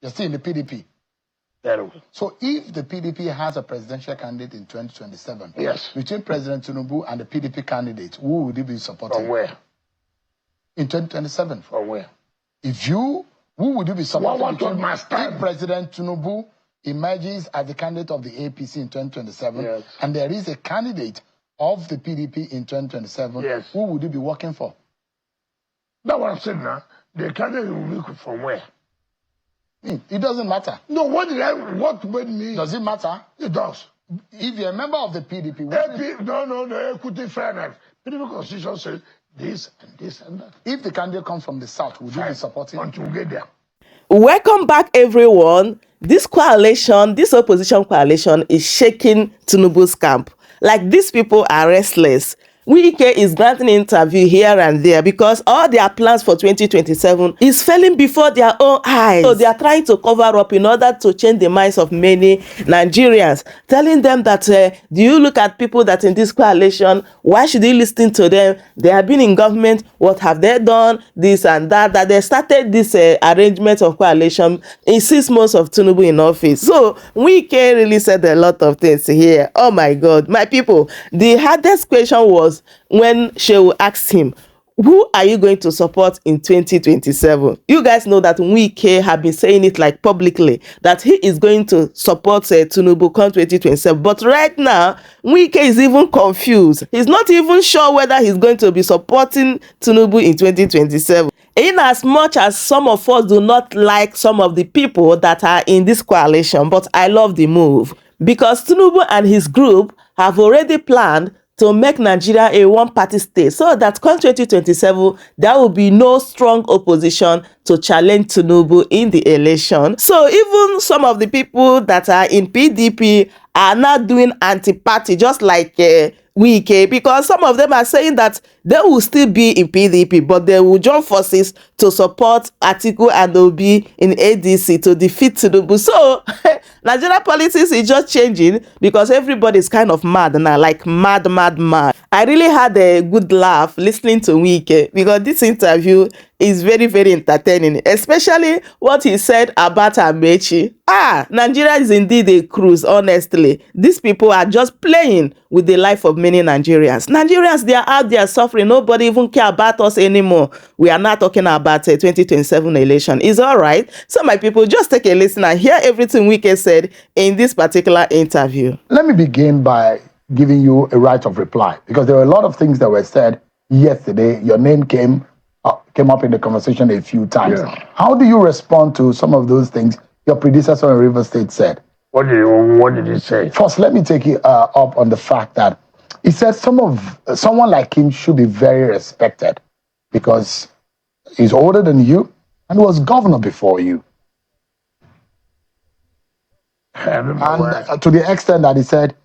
You're still in the PDP. Very well. So if the PDP has a presidential candidate in 2027, yes, between President Tinubu and the PDP candidate, who would you be supporting? From where? In 2027. From where? Who would you be supporting? What was my stand? If President Tinubu emerges as the candidate of the APC in 2027, yes, and there is a candidate of the PDP in 2027, yes, who would you be working for? That's what I'm saying now. The candidate will be from where? It doesn't matter. No, what made me? Does it matter? It does. If you're a member of the PDP... No, equity fairness. PDP constitution says this and this and that. If the candidate comes from the south, would you be supporting? Until we get there. Welcome back, everyone. This coalition, this opposition coalition is shaking Tinubu's camp. Like, these people are restless. Wike is granting interview here and there because all their plans for 2027 is failing before their own eyes. So they are trying to cover up in order to change the minds of many Nigerians, telling them that, do you look at people that in this coalition, why should you listen to them? They have been in government, what have they done? This and that they started this arrangement of coalition in 6 months of Tinubu in office. So Wike really said a lot of things here. Oh my God, my people, the hardest question was when Shehu asked him, who are you going to support in 2027? You guys know that Wike have been saying it like publicly that he is going to support Tinubu come 2027. But right now, Wike is even confused. He's not even sure whether he's going to be supporting Tinubu in 2027. In as much as some of us do not like some of the people that are in this coalition, but I love the move because Tinubu and his group have already planned to make Nigeria a one-party state so that come 2027, there will be no strong opposition to challenge Tinubu in the election. So even some of the people that are in PDP are not doing anti-party, just like Wike, because some of them are saying that they will still be in PDP, but they will join forces to support Atiku and they'll be in ADC to defeat Tinubu. So Nigeria politics is just changing because everybody is kind of mad now, like mad. I really had a good laugh listening to Wike because this interview is very, very entertaining, especially what he said about Amaechi. Nigeria is indeed a cruise, honestly. These people are just playing with the life of many Nigerians. Nigerians, they are out there suffering. Nobody even care about us anymore. We are not talking about a 2027 election. It's all right. So my people, just take a listen and hear everything Wike said in this particular interview. Let me begin by giving you a right of reply because there were a lot of things that were said yesterday. Your name came up in the conversation a few times. Yeah. How do you respond to some of those things your predecessor in River State said? What did he say? First, let me take you up on the fact that he said someone like him should be very respected because he's older than you and was governor before you. And to the extent that he said,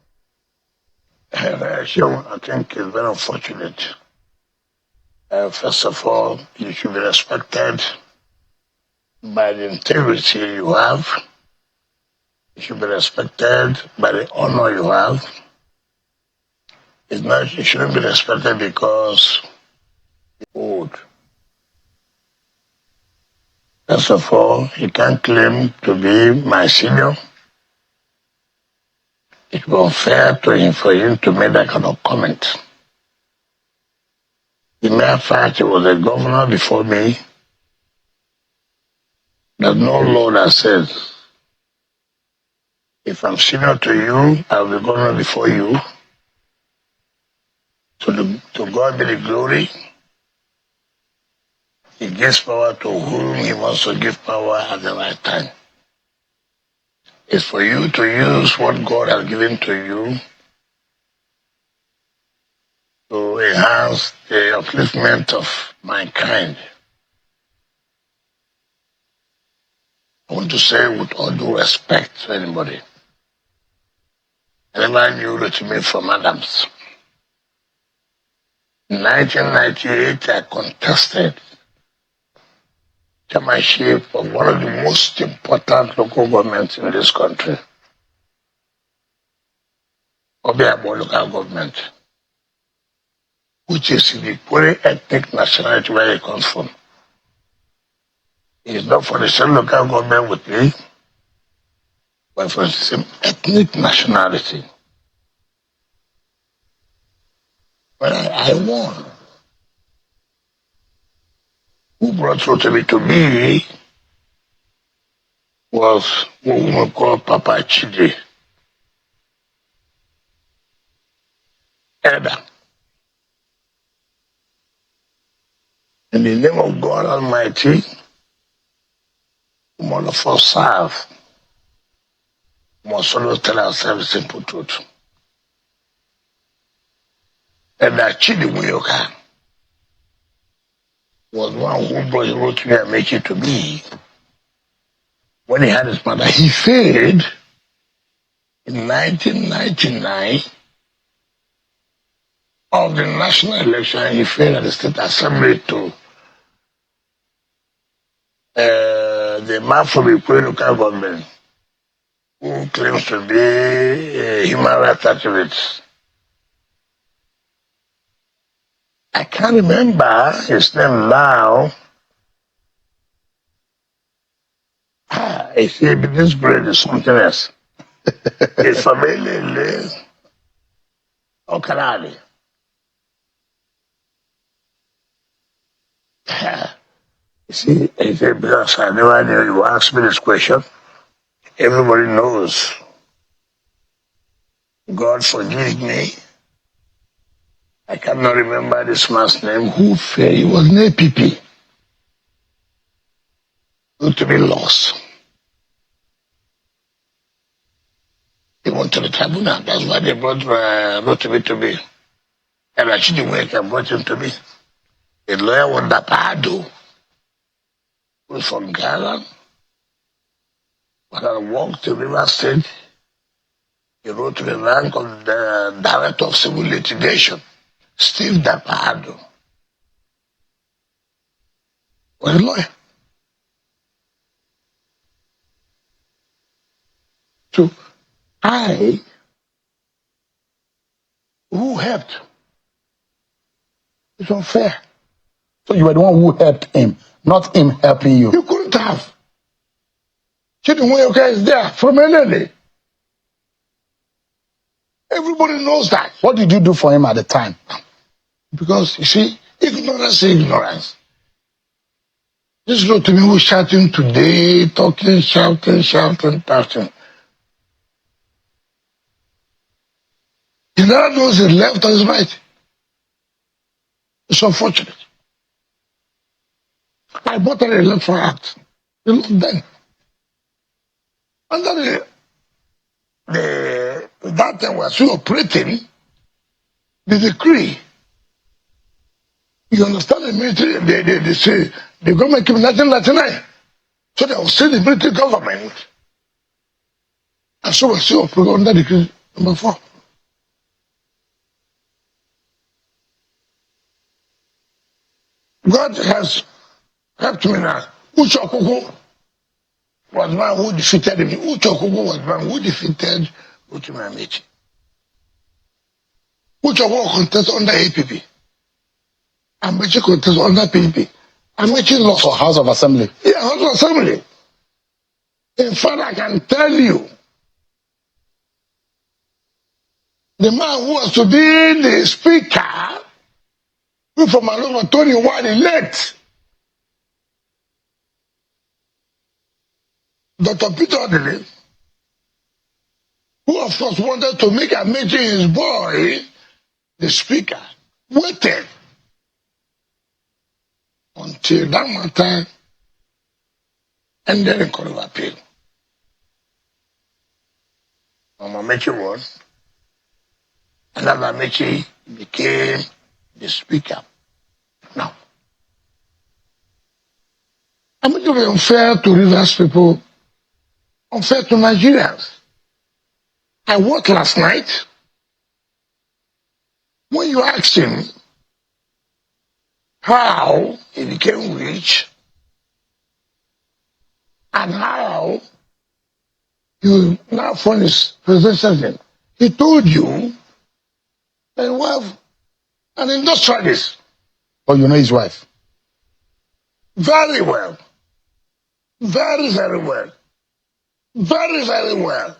I think it's very unfortunate. First of all, you should be respected by the integrity you have. You should be respected by the honor you have. You shouldn't be respected because you're old. First of all, you can't claim to be my senior. It was unfair to him for him to make that kind of comment. The mere fact he was a governor before me, there's no law that says if I'm senior to you, I'll be governor before you. To God be the glory. He gives power to whom he wants to give power at the right time. It's for you to use what God has given to you to enhance the upliftment of mankind. I want to say with all due respect to anybody, I never knew Rotimi from Adams. In 1998, I contested chairmanship of one of the most important local governments in this country, Obiabo local government, which is the polyethnic nationality where it comes from. He's not for the same local government with me, but for the same ethnic nationality. But I won. Who brought Rotimi to me was what we call Papa Chidi. Elder. In the name of God Almighty, all of us serve. We must always tell ourselves simple truth. And that Chidi Muyoka was one who brought Rotimi Amaechi to me. When he had his mother, he failed in 1999 of the national election. He failed at the state assembly to the man from the local government who claims to be a human rights activist. I can't remember his name now. I see this bread is something else. It's family Okarali. You see, I said, because I never knew you asked me this question. Everybody knows. God forgive me. I cannot remember this man's name. Who failed? He was an APP. To be lost. He went to the tribunal. That's why they brought Rotimi to me. And actually, Wike As brought him to me. The lawyer was Napado, who was from Ghana. When I walked to River State, he wrote to the rank of the Director of Civil Litigation, Steve Napado. Was a lawyer. So who helped? It's unfair. So you were the one who helped him, not him helping you. You couldn't have. Tinubu'S is there from LLA. Everybody knows that. What did you do for him at the time? Because, you see, ignorance is ignorance. This Rotimi who shouting today, talking, shouting. He never knows his left or his right. It's unfortunate. I bought an electoral act. You know, then, under that time was still operating the decree. You understand the military, they say the government came in 1999. So they will still the military government. And so we're still operating under decree number 4. God has helped me now. Uchokuku was man who defeated me. Uchokuku was man who defeated Rotimi Amaechi. Uchokuku contested under APP. Amaechi contested under PDP. Amaechi lost. For House of Assembly. Yeah, House of Assembly. In fact, I can tell you, the man who was to be the speaker, who from Aloma 21 elect, Dr. Peter Odele, who of course wanted to make Amaechi his boy the speaker, waited until that matter ended in court of appeal. Amaechi won, and then Amaechi became the speaker. Now, Amaechi was unfair to Rivers people, unfair to Nigerians. I worked last night. When you asked him how he became rich and how you now fund his presidential, he told you that he was an industrialist. Oh, you know his wife? Very well. Very, very well. Very, very well.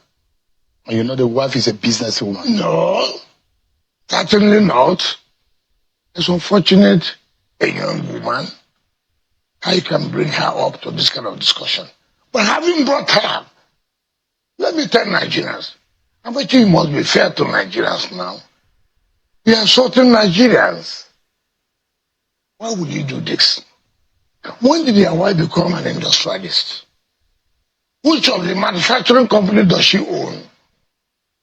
And you know the wife is a businesswoman. No, certainly not. It's unfortunate a young woman, how you can bring her up to this kind of discussion. But having brought her, let me tell Nigerians, I bet you must be fair to Nigerians now. You are insulting Nigerians. Why would you do this? When did your wife become an industrialist? Which of the manufacturing company does she own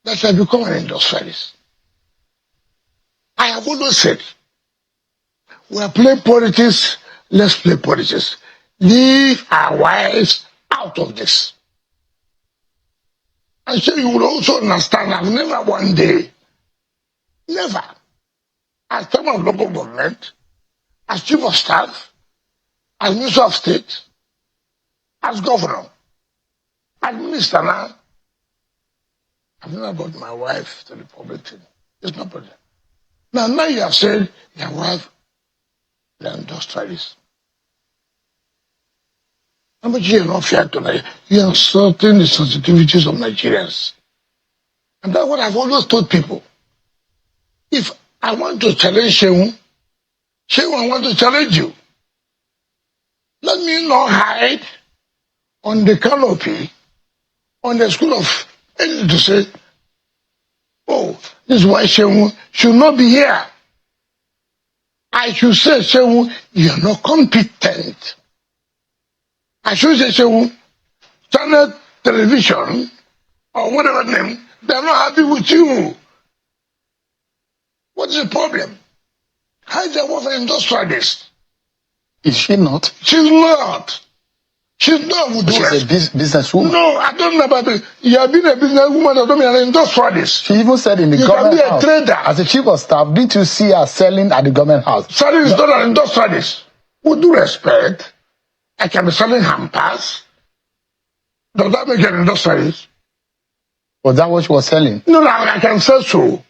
that she has become an industrialist? I have always said, we are playing politics, let's play politics. Leave our wives out of this. And so you will also understand I've never one day, never, as chairman of local government, as chief of staff, as minister of state, as governor, as minister now, I've never brought my wife to the public thing. It's not problem. Now you have said your wife is an industrialist. How much you are not fair to Nigeria? You are insulting the sensitivities of Nigerians. And that's what I've always told people. If I want to challenge Shehu, I want to challenge you. Let me not hide on the canopy, on the school of anything to say, oh, this is why Shehu should not be here. I should say, Shehu, you are not competent. I should say, Shehu, channel television, or whatever name, they are not happy with you. What is the problem? How is your wife an industrialist? Is she not? She's not. She's not with She's a businesswoman. No, I don't know about it. You have been a businesswoman, I don't mean an industrialist. She even said in the government house, trader. as a chief of staff, didn't you see her selling at the government house? Selling is not an industrialist. With due respect, I can be selling hampers. Does that make an industrialist? Was that what she was selling? No, I can sell so.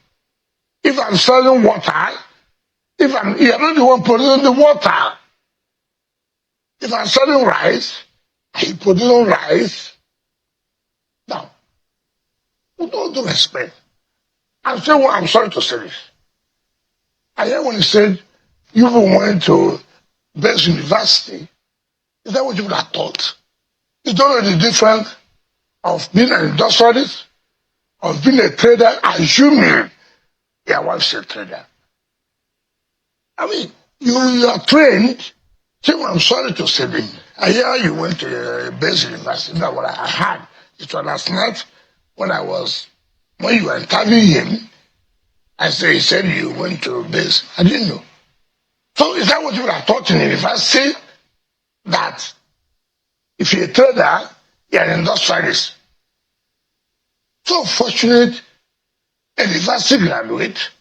If I'm selling water, you're not the one producing the water. If I'm selling rice, you producing rice. Now, with all due respect, I'm saying what I'm sorry to say this. I hear when he said, you went to best university. Is that what you would have thought? It's not really different of being an industrialist, of being a trader, assuming your wife's a trader. I mean, you are trained. So I'm sorry to say this. I hear you went to a base university. That's what I had. It was last night when you were interviewing him. He said you went to base. I didn't know. So is that what you would have taught in university? That if you're a trader, you're an industrialist. So unfortunate, a university graduate,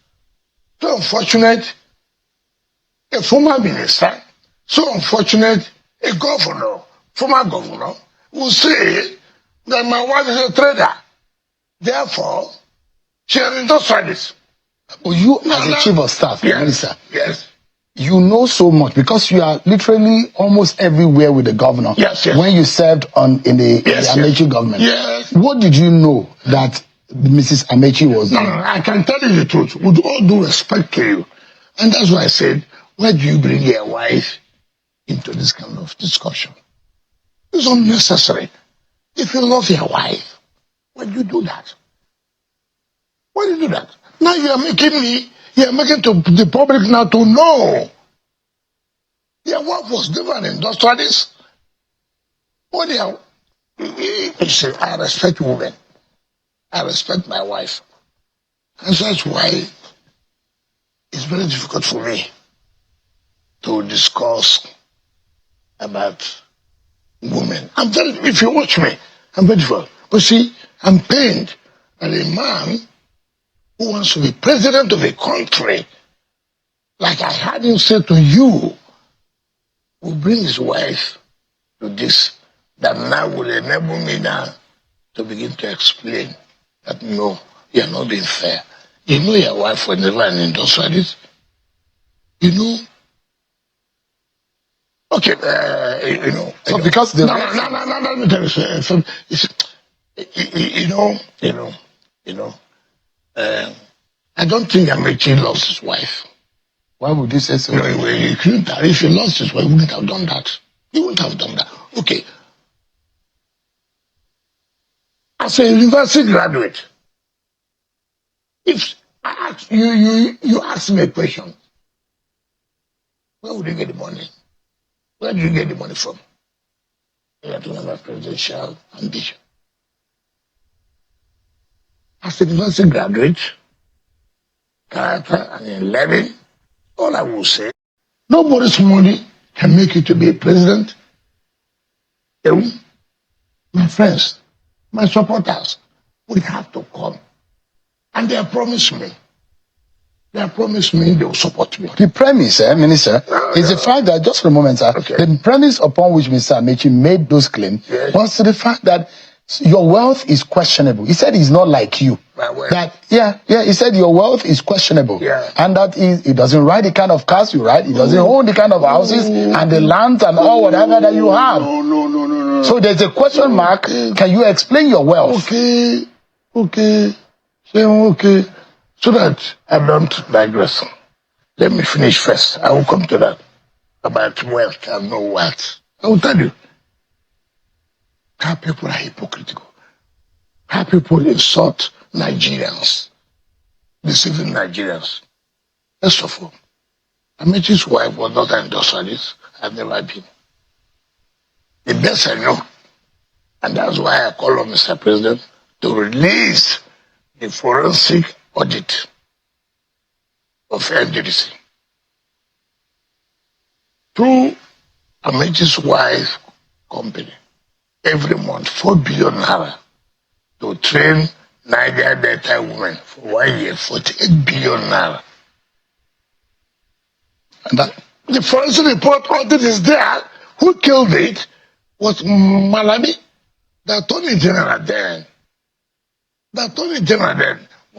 so unfortunate, a former minister, so unfortunate, a governor, former governor, will say that my wife is a trader. Therefore, she's an industrialist. Well, you as a chief of staff, minister, yes, you know so much because you are literally almost everywhere with the governor. Yes. When you served in the Amaechi government. Yes. What did you know that Mrs. Amaechi was doing? No, I can tell you the truth with all due respect to you. And that's why I said, why do you bring your wife into this kind of discussion? It's unnecessary. If you love your wife, why do you do that? Why do you do that? Now you are making to the public now to know. Your wife was never an industrialist. I respect women. I respect my wife. And so that's why it's very difficult for me to discuss about women. If you watch me, I'm very difficult. But see, I'm pained that a man who wants to be president of a country, like I had him say to you, will bring his wife to this, that now will enable me now to begin to explain that no, you're not being fair. You know your wife was never an industrialist. You know Okay, So because the no, let me tell you something. I don't think Amaechi lost his wife. Why would you say so? He couldn't have. If he lost his wife, he wouldn't have done that. He wouldn't have done that. Okay. As a university graduate, if I ask you ask me a question, where would you get the money? Where do you get the money from? You have to have a presidential ambition. As a university graduate, character and learning, all I will say, nobody's money can make you to be a president. My friends, my supporters, we have to come. And they have promised me. They have promised me they will support me. The premise, Minister, is the fact that, just for a moment, sir, the premise upon which Mr. Amaechi made those claims was the fact that your wealth is questionable. He said he's not like you. That he said your wealth is questionable. And that he doesn't ride the kind of cars you ride, he doesn't own the kind of houses and the land and all whatever that you have. No. So there's a question mark. Can you explain your wealth? Okay. So that I don't digress. Let me finish first. I will come to that. About wealth and no wealth. I will tell you. How people are hypocritical. How people insult Nigerians. Deceiving Nigerians. First of all, Amaechi's wife was not an industrialist. I've never been. The best I know. And that's why I call on Mr. President to release the forensic audit of NDDC. Through Amaechi's wife company, every month, 4 billion naira to train Niger Delta women for 1 year, 48 billion naira. And that the forensic report audit is there. Who killed it was Malami, the Attorney General then. One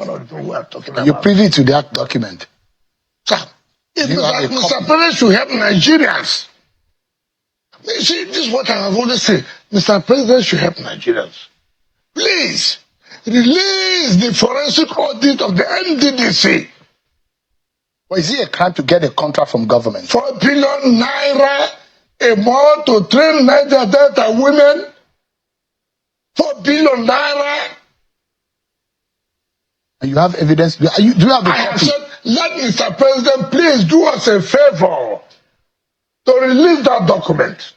of the people who are talking about. You're privy to that document. Sir, Mr. President should help Nigerians. You see, this is what I have always said. Mr. President should help Nigerians. Please, release the forensic audit of the NDDC. Well, is it a crime to get a contract from government? 4 billion naira a month to train Niger Delta women. 4 billion naira. And you have evidence? Do you have the I have copy? said, let Mr. President please do us a favor to release that document.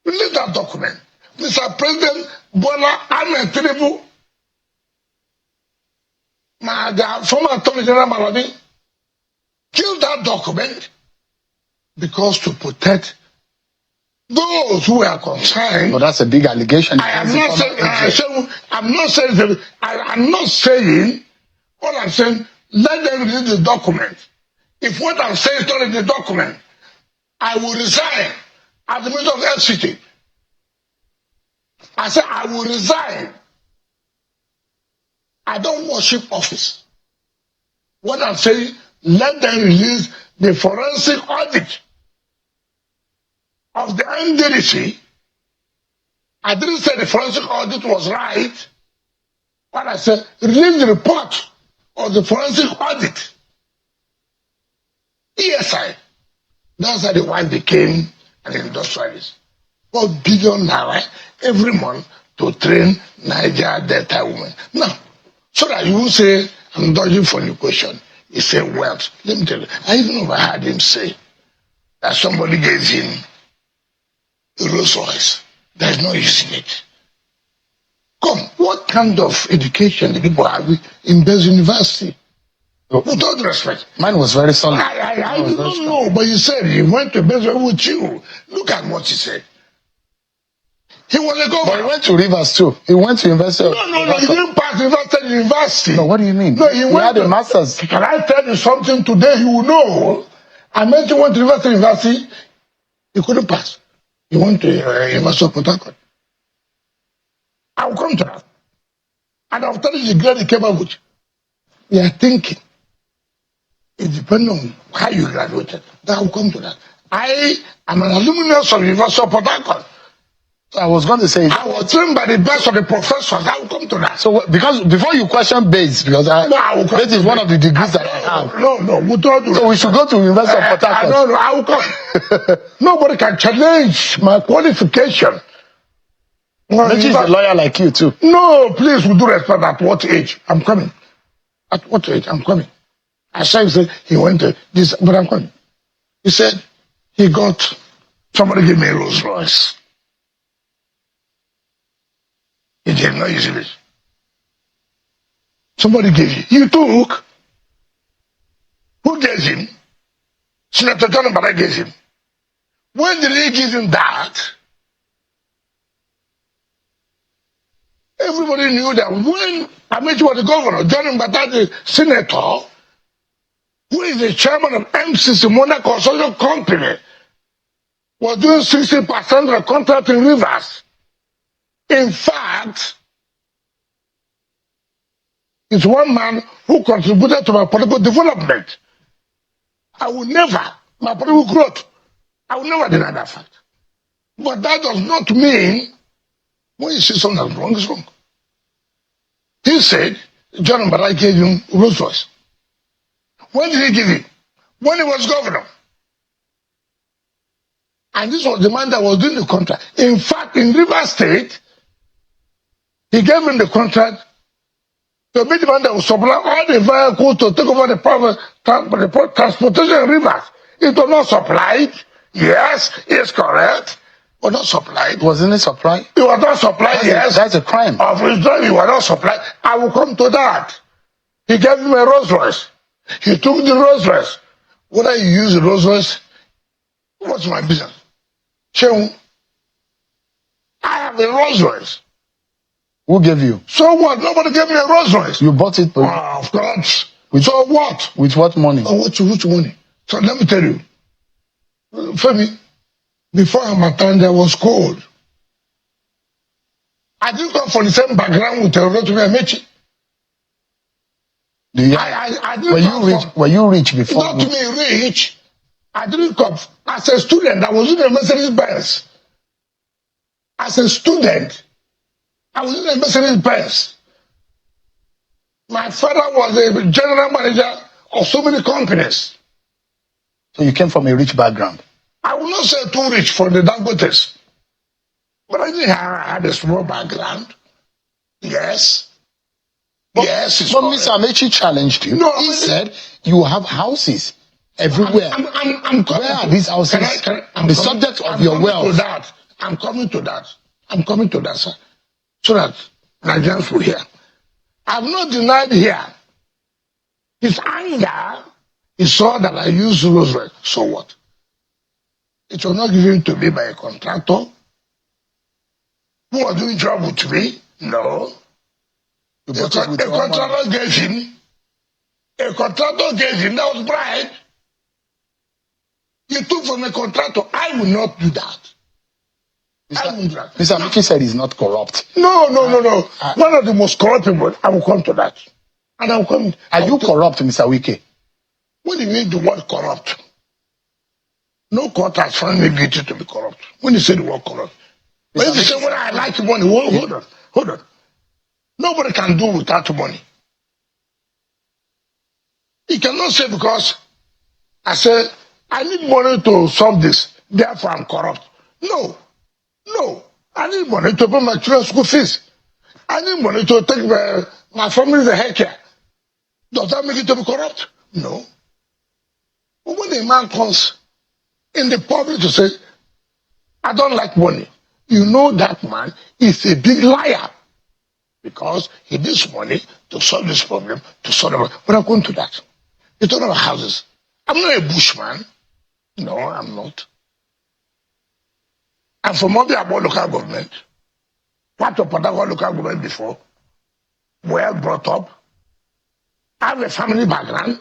Release that document. Mr. President Bola Ahmed Tinubu, the former Attorney General Malami, killed that document because to protect those who are concerned. Well, that's a big allegation. I'm not saying, all I'm saying, let them read the document. If what I'm saying is not in the document, I will resign as the Minister of FCT. I said I will resign. I don't worship office. What I'm saying, let them release the forensic audit of the NDDC. I didn't say the forensic audit was right, but I said release the report of the forensic audit. ESI. That's how the wife became an industrialist. 4 billion naira every month to train Niger Delta women. Now, so that you will say, I'm dodging for your question. He said wealth. Let me tell you, I even overheard him say that somebody gave him a Rolls Royce that is not using it. Come, what kind of education the people have in Bez University? With all respect. Mine was very solid. I don't know, but you said he went to Bez with you. Look at what he said. He was a governor. But he went to Rivers too. He went to University of... No, he didn't pass university. No, what do you mean? No, he had a master's. Can I tell you something today you will know? Amaechi went to university, he couldn't pass. He went to University of Port Harcourt. I will come to that. And I'll tell you the grade he came up with. We are thinking. It depends on how you graduated. That will come to that. I am an alumnus of University of Port Harcourt. So I was going to say, I was trained by the best of the professors. I will come to that. So because before you question Bates, because Bates is one of the degrees that I have. No, we don't do So we should go to University of Port Harcourt. No, I will come. Nobody can challenge my qualification. Maybe he's a lawyer like you too. No, please, with due respect, at what age? I'm coming. At what age? I'm coming. I said he went to this, but I'm coming. He said he got, somebody gave me a Rolls Royce. He did not use it. Somebody gave you. You took. Who gave him? Senator John Mbara gave him. When did he give him that? Everybody knew that when Amaechi was the governor, John Mbara, the senator, who is the chairman of MCC, Monaco Consortium Company, was doing 60% of the contract in Rivers. In fact, it's one man who contributed to my political development. I will never, my political growth, I will never deny that fact. But that does not mean when you see something that's wrong, it's wrong. He said, John Mbara gave him Rolls Royce. When did he give him? When he was governor. And this was the man that was doing the contract. In fact, in Rivers State, he gave him the contract to be the man that will supply all the vehicles to take over the private transportation in Rivers. It was not supplied. Yes, it's correct. But not supplied. Wasn't it supplied? It was not supplied, yes. That's a crime. Of his job, it was not supplied. I will come to that. He gave him a Rolls Royce. He took the Rolls Royce. Whether you use the Rolls Royce, what's my business? Shehu, I have a Rolls Royce. Who gave you? So what? Nobody gave me a Rolls Royce. You bought it? Of course. So what? With what money? Which money? So let me tell you. Femi, before Hamatan, there was cold. I didn't come from the same background with Rotimi Amaechi. Were you rich before? Not me rich. I didn't come. As a student, I was in a Mercedes Benz. As a student, I was in a Mercedes Benz. My father was a general manager of so many companies. So you came from a rich background? I will not say too rich for the Dangotes. But I think I had a small background. Yes. But Mr. Amaechi challenged you. No, he said you have houses everywhere. I'm Where are these houses? The subject of your wealth. I'm coming to that, sir. So that Nigerians will hear. I've not denied here. His anger, he saw that I used Rolls Royce. So what? It was not given to me by a contractor who was doing job with me. No. A contractor gave him. A contractor gave him. That was bribe. You took from a contractor. I will not do that. Mr. Amaechi said he's not corrupt. No. One of the most corrupt people. I will come to that. And I will come. Are you corrupt, Mr. Wike? What do you mean the word corrupt? No court has found me guilty to be corrupt. When you say the word corrupt. But if you say, well, I like money, hold on. Nobody can do without money. You cannot say because I say, I need money to solve this, therefore I'm corrupt. No. I need money to pay my children's school fees. I need money to take my family's hair care. Does that make it to be corrupt? No. But when a man comes in the public to say, I don't like money, you know that man is a big liar. Because he needs money to solve this problem, to solve it. But I'm going to that. You're talking about houses. I'm not a bushman. No, I'm not. I'm from Obiabo local government. Part of Port Harcourt local government before. Well brought up. I have a family background.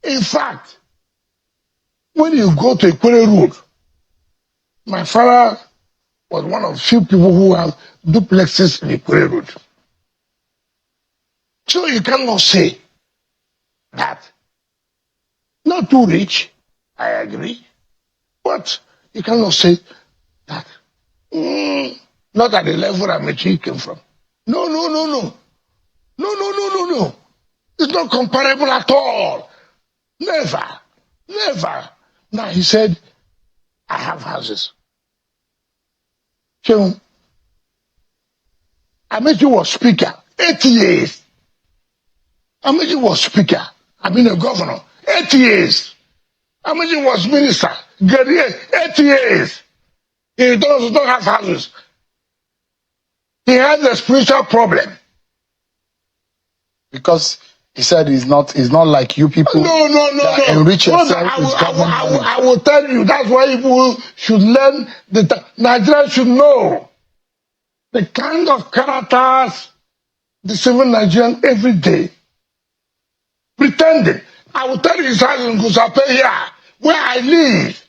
In fact, when you go to Ekwere Road, my father was one of few people who have duplexes in Ekwere Road. So you cannot say that not too rich, I agree. But you cannot say that. Not at the level Amaechi came from. No. No. It's not comparable at all. Never. Now he said, I have houses. So, Amaechi was speaker, 8 years. Amaechi was speaker. I've been a governor, 8 years. Amaechi was minister, 8 years. He does not have houses. He has a spiritual problem. Because he said he's not like you people. No. Enrich yourself I will tell you, that's why people should learn, Nigerians should know the kind of characters deceiving Nigerians every day. Pretending. I will tell you his house in Gusape here, where I live.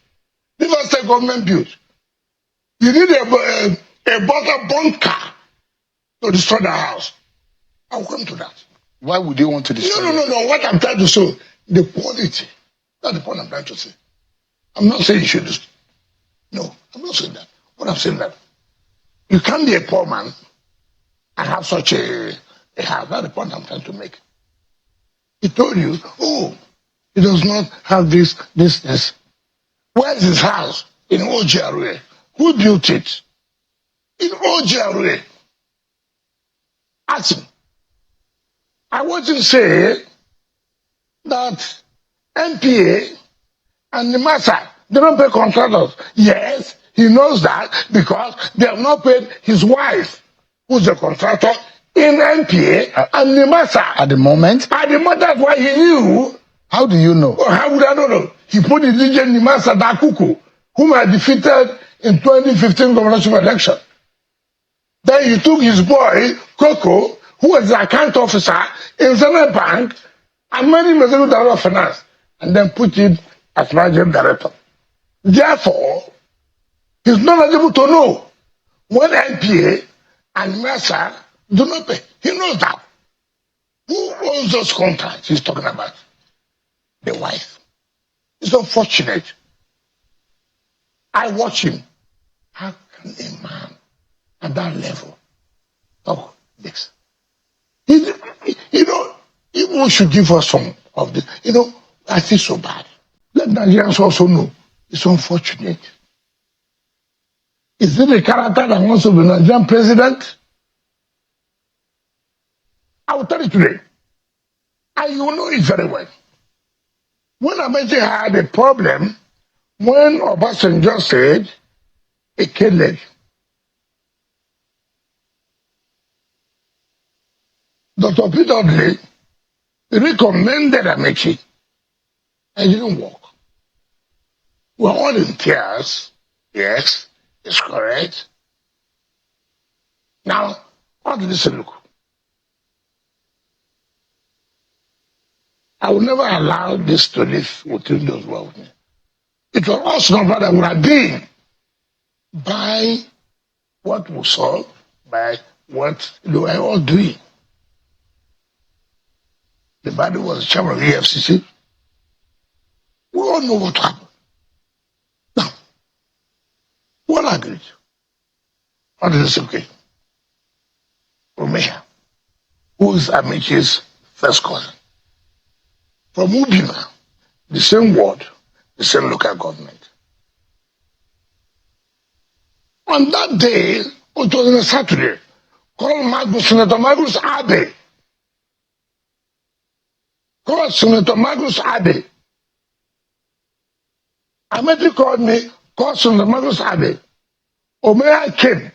River State government built. You need a butter bunker to destroy the house. I will come to that. Why would they want to destroy it? No. What I'm trying to show, the quality. That's the point I'm trying to say. I'm not saying you should just. No, I'm not saying that. What I'm saying that you can't be a poor man and have such a house. That's the point I'm trying to make. He told you, he does not have this. Where's his house? In OGRA. Who built it? In OGRA. Ask him. I want to say that NPA and the master, they don't pay contractors. Yes, he knows that because they have not paid his wife, who's a contractor in NPA and the master. At the moment? That's why he knew. How do you know? How would I know? He put the DJ Nimasa Dakuku, whom I defeated in 2015 governorship election. Then he took his boy, Coco, who was the account officer in Zenith Bank, and made him as a director of finance, and then put him as managing director. Therefore, he's not able to know when NPA and Mercer do not pay. He knows that. Who owns those contracts he's talking about? The wife. It's unfortunate. I watch him. How can a man at that level talk this? People should give us some of this. I feel so bad. Let Nigerians also know it's unfortunate. Is it a character that wants to be Nigerian president? I will tell you today. And you know it very well. When Amaechi had a problem, when Obasanjo said, a kid Dr. Peter Odley recommended Amaechi. And it didn't work. We're all in tears. Yes, it's correct. Now, how did this look? I will never allow this to live within those world with me. It was us, no brother, would have been by what we saw, by what they were all doing. The body was the chairman of the EFCC. We all know what happened. Now, what agreed? What did they say? Okay. Romea, who is Amaechi's first cousin. From Ubima, the same ward, the same local government. On that day, it was on a Saturday, called Senator Magnus Abe. Called Senator Magnus Abe. Amaechi called me, called Senator Magnus Abe. Omea came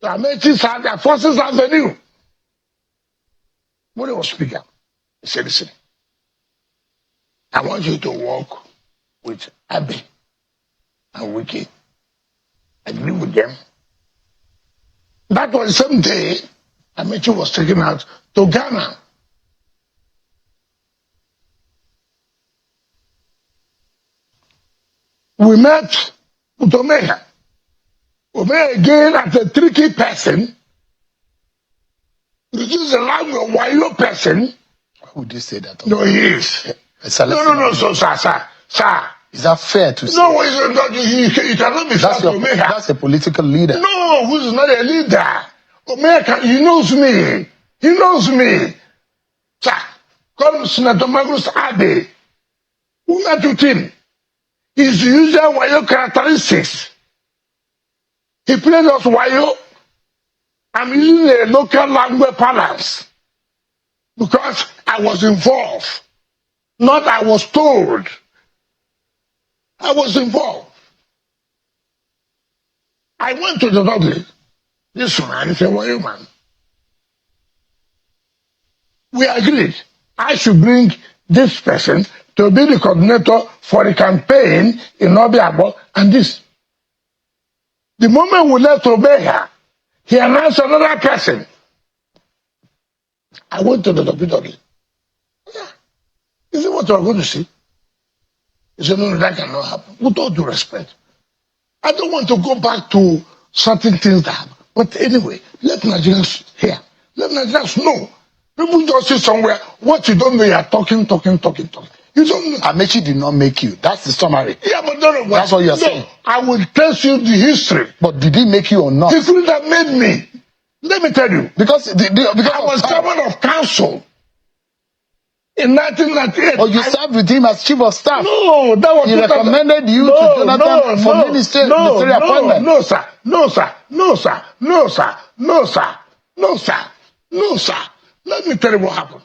to Amaechi's house at Forces Avenue. When he was speaking, he said, listen, I want you to work with Abe and Wike. Agree with them. That was the same day Amaechi was taken out to Ghana. We met with Omea. Omea again as a tricky person. This is a language, wayo person. Why would you say that? No, he is. No, sir. Sir. Is that fair to say? No, it cannot be fair to Omega. That's a political leader. No, who's not a leader? Omega, he knows me. He knows me. Sir, call Senator Magnus Abe. Who met with him? His usual Wayo characteristics. He played us Wayo. I'm using a local language balance because I was involved. Not I was told. I was involved. I went to the doctor. This man is a Wayo man. We agreed I should bring this person to be the coordinator for the campaign in Obiabo and this. The moment we left Obeha, he announced another person. I went to the WWE. Yeah. Is it what you're going to see? He said, no, that cannot happen. With all due respect. I don't want to go back to certain things that happen. But anyway, let Nigerians hear. Let Nigerians know. People just sit somewhere, what you don't know, you are talking. You don't know. Amaechi did not make you. That's the summary. Yeah, but no. That's what you're saying. I will tell you the history. But did he make you or not? He couldn't have made me. Let me tell you. Because I was chairman of council in 1998. Oh, you served with him as chief of staff? No, that was... He recommended you to Jonathan for ministerial appointment? No, sir. No, sir. No, sir. No, sir. No, sir. No, sir. No, sir. Let me tell you what happened.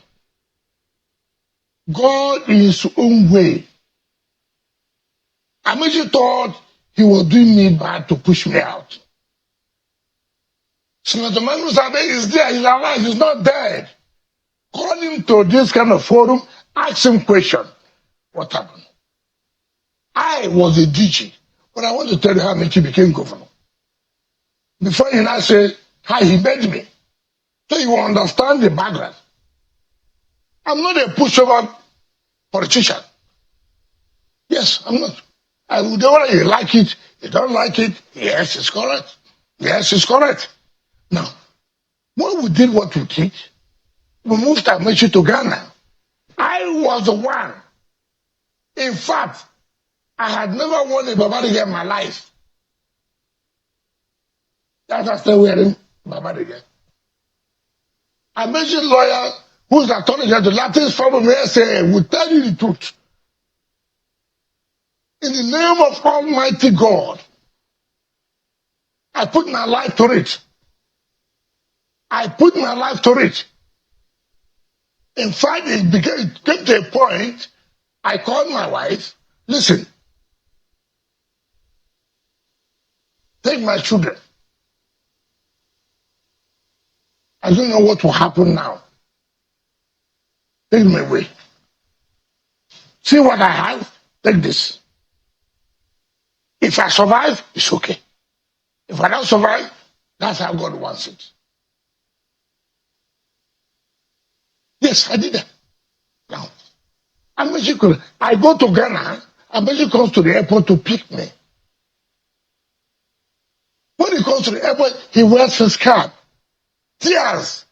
God in his own way. Amaechi thought he was doing me bad to push me out. Senator Magnus Abe is there, he's alive, he's not dead. Call him to this kind of forum, ask him question. What happened? I was a DG, but I want to tell you how Amaechi became governor. Before he now say how he made me. So you understand the background. I'm not a pushover politician. Yes, I'm not. I would whether you like it, you don't like it. Yes, it's correct. Yes, it's correct. Now, when we did what we did, we moved Amaechi to Ghana. I was the one. In fact, I had never won a Babadiga in my life. That's why I still wearing Babadiga. Amaechi lawyer, who's attorney general, the latest problem here say, will tell you the truth. In the name of Almighty God, I put my life to it. I put my life to it. In fact, it came to a point, I called my wife, listen, take my children. I don't know what will happen now. Take them away. See what I have? Take this. If I survive, it's okay. If I don't survive, that's how God wants it. Yes, I did that. Now, I go to Ghana, Amaechi comes to the airport to pick me. When he comes to the airport, he wears his cap. Tears.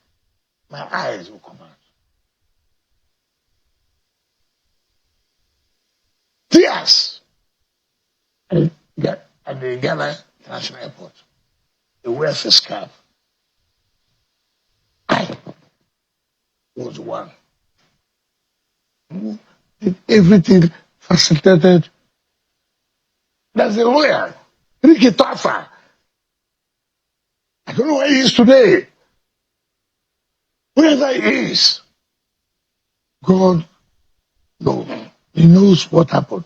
My eyes will come out. Tears. At the Ghana International Airport. He wears his cap. I was the one who did everything facilitated. There's a lawyer, Ricky Tafa. I don't know where he is today. Wherever he is, God knows. He knows what happened.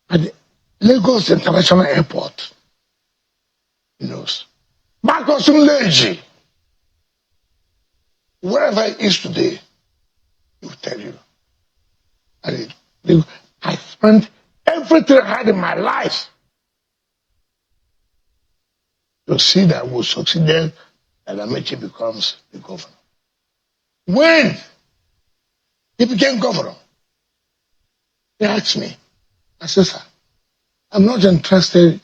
At the Lagos International Airport, he knows. Marcus Nleji, wherever he is today, he will tell you. I spent everything I had in my life to see that we succeeded and Amaechi becomes the governor. When he became governor, he asked me, I said, sir, I'm not interested.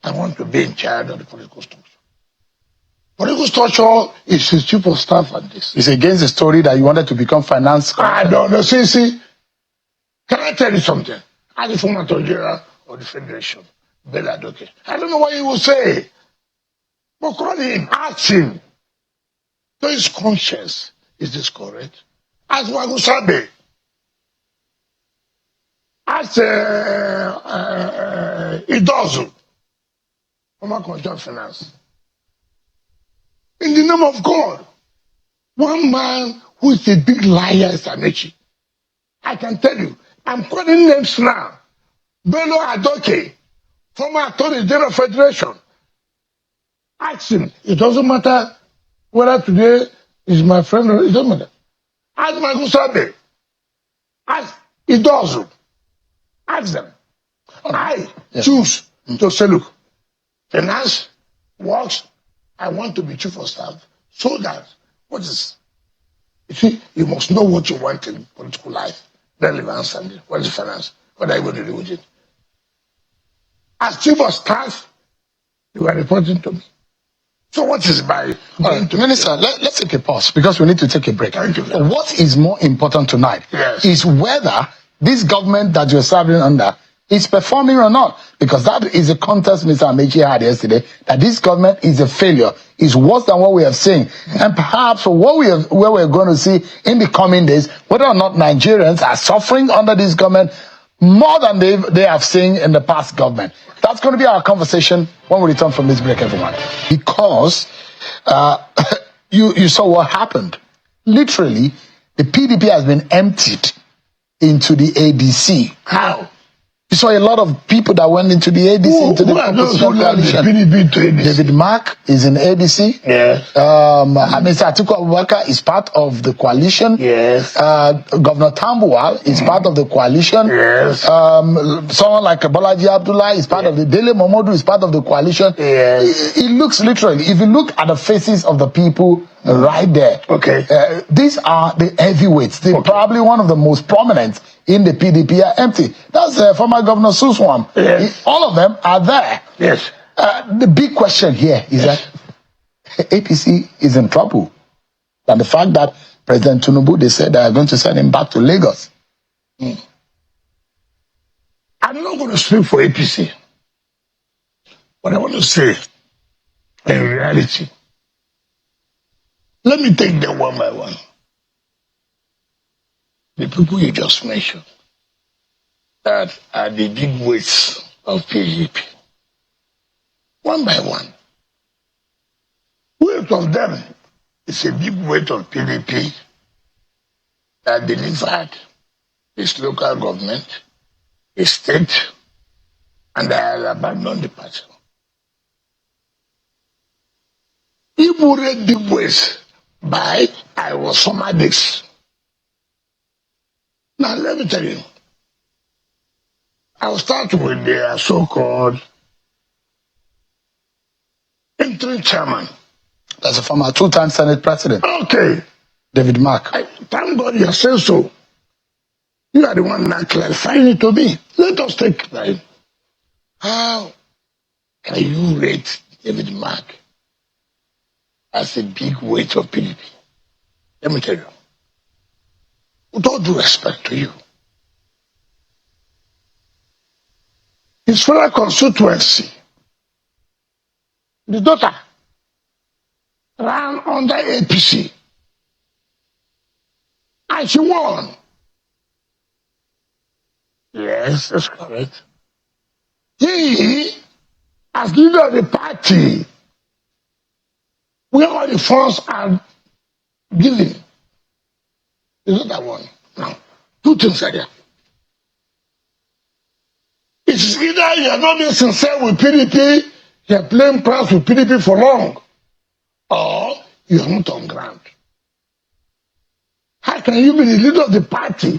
I want to be in charge of the political structure. Political structure is his chief of staff and this. It's against the story that you wanted to become finance. I don't know. See, Can I tell you something? As the former General of the Federation, Bella Doke, I don't know what he will say. But call him, ask him. To his conscience, is this correct? Ask Wagusabe. Ask Idozu, former Commissioner of Finance. In the name of God, one man who is a big liar is Amaechi. I can tell you, I'm calling names now. Bello Adoke, former Attorney General of Federation. Ask him. It doesn't matter whether today is my friend or it doesn't matter. Ask Magusabe. Ask Idozu. Ask them. I choose to say, look, finance works. I want to be chief of staff so that what is, you see, you must know what you want in political life. Relevance and what is finance? What are you going to do with it? As chief of staff, you are reporting to me. So what is by Minister, let's take a pause because we need to take a break. Thank you. What is more important tonight is whether this government that you're serving under is performing or not. Because that is a contest Mr. Amaechi had yesterday, that this government is a failure, is worse than what we have seen. And perhaps what we're going to see in the coming days, whether or not Nigerians are suffering under this government more than they have seen in the past government. That's going to be our conversation when we return from this break, everyone. Because you saw what happened. Literally, the PDP has been emptied into the ADC. How? You saw a lot of people that went into the ADC, into the opposition coalition. David Mark is in ADC. Yes. Mr. Atiku Abubakar is part of the coalition. Yes. Governor Tambuwal is part of the coalition. Yes. Someone like Bolaji Abdullah is part of the Dele Momodu is part of the coalition. Yes. It looks literally, if you look at the faces of the people right there, these are the heavyweights. They're probably one of the most prominent in the PDP are empty. That's former Governor Suswam. Yes. All of them are there. Yes. The big question here is that APC is in trouble. And the fact that President Tinubu, they said they are going to send him back to Lagos. I'm not going to speak for APC. But I want to say, in reality, let me take them one by one. The people you just mentioned that are the big weights of PDP. One by one. Weight of them is a big weight of PDP that delivered its local government, its state, and they have abandoned the party. People read big weights by I was Summer Days. Now, let me tell you, I'll start with their so-called interim chairman. That's a former two-time Senate president. Okay. David Mark. Thank God you said so. You are the one now clarifying it to me. Let us take time. How can you rate David Mark as a big weight of PDP? Let me tell you. With all due respect to you, his fellow constituency, the daughter, ran under APC, and she won. Yes, that's correct. He, as leader of the party, where all the funds are given, is not that one. Now, two things are there. It's either you are not being sincere with PDP, you are playing crowds with PDP for long, or you are not on ground. How can you be the leader of the party,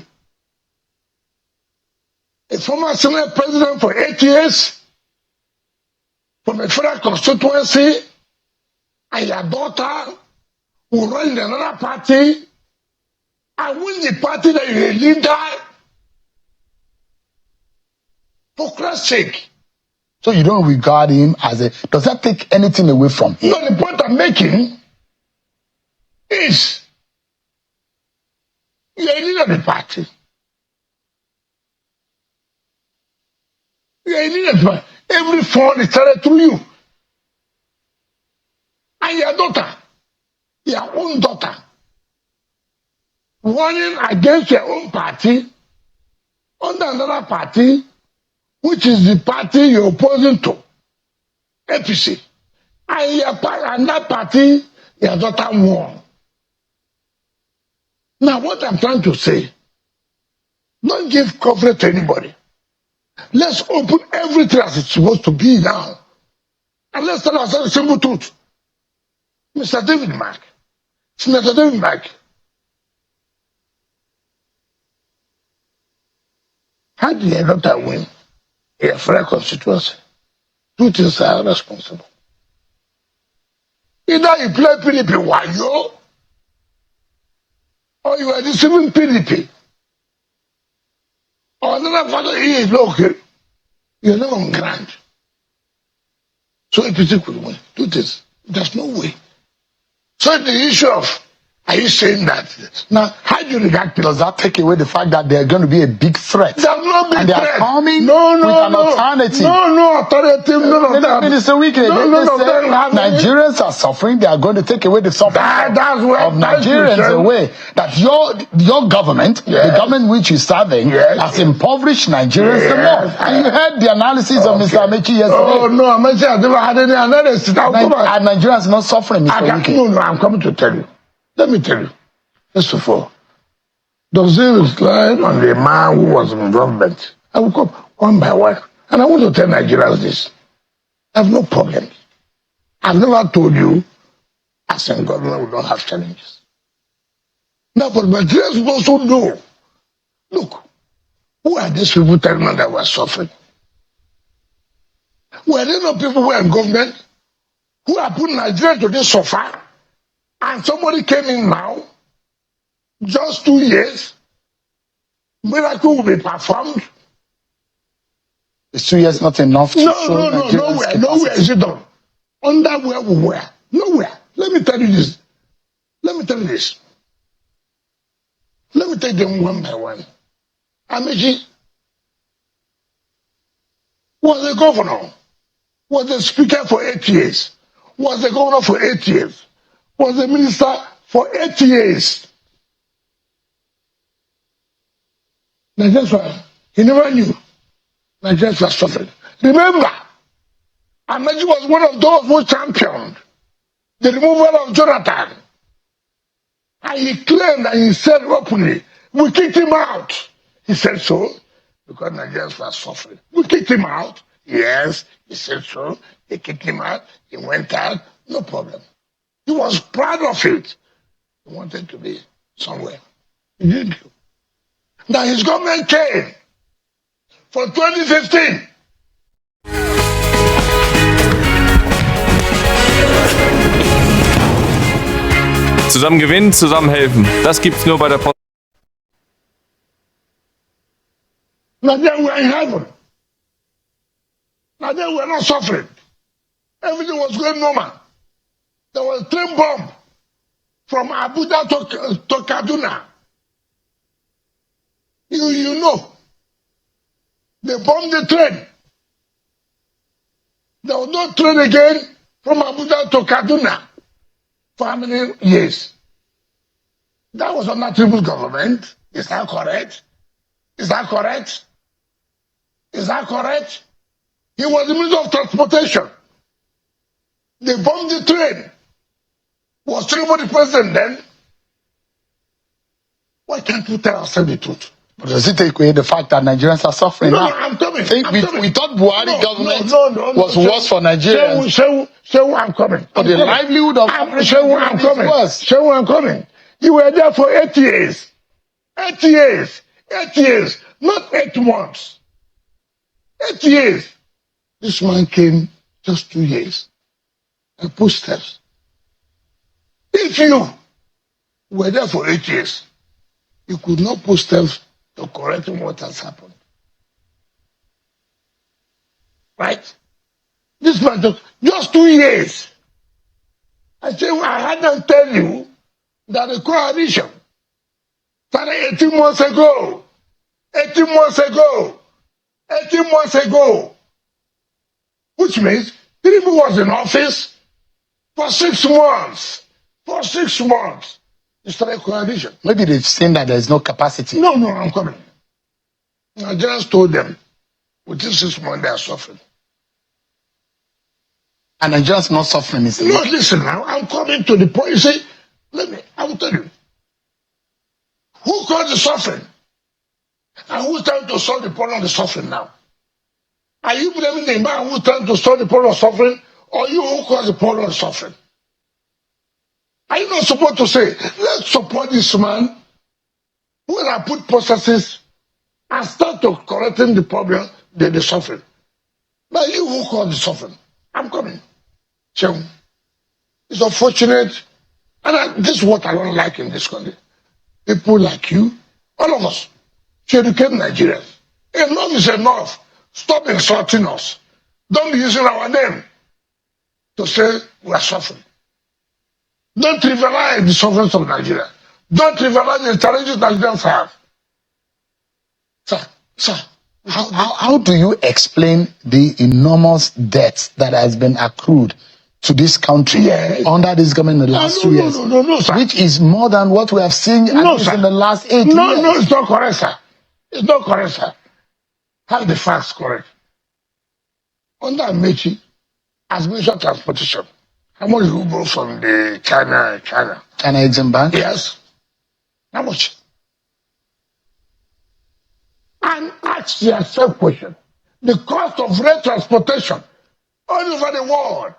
a former Senate president for 8 years, from a federal constituency, and your daughter will run in another party, and win the party that you're a leader? For Christ's sake. So you don't regard him as a... Does that take anything away from him? No, the point I'm making is you're a leader of the party. You are in it. Every phone is started through you. And your daughter, your own daughter, running against your own party, under another party, which is the party you're opposing to, APC. And that party, your daughter won. Now, what I'm trying to say, don't give coverage to anybody. Let's open everything as it's supposed to be now. And let's tell ourselves the simple truth. Mr. David Mark, Senator David Mark, how did your daughter win a fair constituency? Two things are responsible. Either you play PDP wayo, or you are deceiving PDP. Or another father here is local. You're not on ground. So APC could win. Do this. There's no way. So the issue of, are you saying that? Now, how do you regard Does that take away the fact that they're going to be a big threat? There's no big and they threat. are coming with no, an alternative. No alternative. None of that. Minister Wike, Nigerians are suffering. They are going to take away the suffering of Nigerians away. That your government, the government which you're serving, has impoverished Nigerians the more. And you heard the analysis of Mr. Amaechi yesterday. Oh no, Amaechi has never had any analysis. Are Nigerians not suffering, Mr. Wike? No, I'm coming to tell you. Let me tell you. First of all, does it recline on the man who was in government? I will come one by one. And I want to tell Nigerians this. I have no problem. I've never told you, as in government, we don't have challenges. Now, but Nigerians also know. Look, who are these people telling us that we're suffering? Were there not people who are in government who are putting Nigeria to this suffer? And somebody came in now, just 2 years, miracle will be performed. Is 2 years not enough to show Nigerians nowhere is it done. Under where we were, nowhere. Let me tell you this. Let me take them one by one. Amaechi was the governor, was the speaker for 8 years, was the governor for 8 years, was the minister for 8 years. Nigerians, he never knew Nigerians were suffering. Remember, Amaechi was one of those who championed the removal of Jonathan. And he claimed and he said openly, we kicked him out. He said so, because Nigerians were suffering. We kicked him out. Yes, he said so. They kicked him out. He went out. No problem. He was proud of it. He wanted to be somewhere. He didn't. Now his government came for 2015. Zusammen gewinnen, zusammen helfen. Das gibt's nur bei der Post. Now then we are in heaven. Now then we are not suffering. Everything was going normal. There was a train bomb from Abuja to Kaduna. You know. They bombed the train. There was no train again from Abuja to Kaduna. For how many years? That was under Tinubu'S government. Is that correct? Is that correct? Is that correct? He was the Minister of Transportation. They bombed the train. Was Tinubu the president then? Why can't we tell ourselves the truth? But does it take away the fact that Nigerians are suffering now? No, I'm coming. We thought Buhari government was worse for Nigerians. Show I'm coming. But the livelihood of I'm worse. Show I'm coming. You were there for 8 years. 8 years. 8 years. Not 8 months. 8 years. This man came just 2 years and put steps. If you were there for 8 years, you could not put steps to correct what has happened. Right? This man took just 2 years. I say, well, I had them tell you that the coalition started 18 months ago. 18 months ago. 18 months ago. which means Tinubu was in office for 6 months. For 6 months. He started coalition. Maybe they've seen that there's no capacity. No, I'm coming. I just told them, within 6 months they are suffering. And Nigerians not suffering. No, listen now, I'm coming to the point. You see, I will tell you. Who caused the suffering? And who's trying to solve the problem of the suffering now? Are you blaming the man who's trying to solve the problem of suffering, or you who caused the problem of suffering? Are you not supposed to say, let's support this man who will put processes and start to correcting the problem, the suffering? But you who caused the suffering, I'm coming. So, it's unfortunate, and this is what I don't like in this country. People like you, all of us, should educate Nigerians. Enough is enough. Stop insulting us. Don't be using our name to say we are suffering. Don't trivialize the sufferings of Nigeria. Don't trivialize the challenges Nigerians have. Sir, how do you explain the enormous debt that has been accrued to this country under this government in the last 2 years? No, sir. Which is more than what we have seen in the last 8 years. No, it's not correct, sir. It's not correct, sir. Have the facts correct. Under Amaechi, as Minister of Transportation, how much you borrow from the China Exim Bank? Yes. How much? And ask yourself question. The cost of rail transportation all over the world,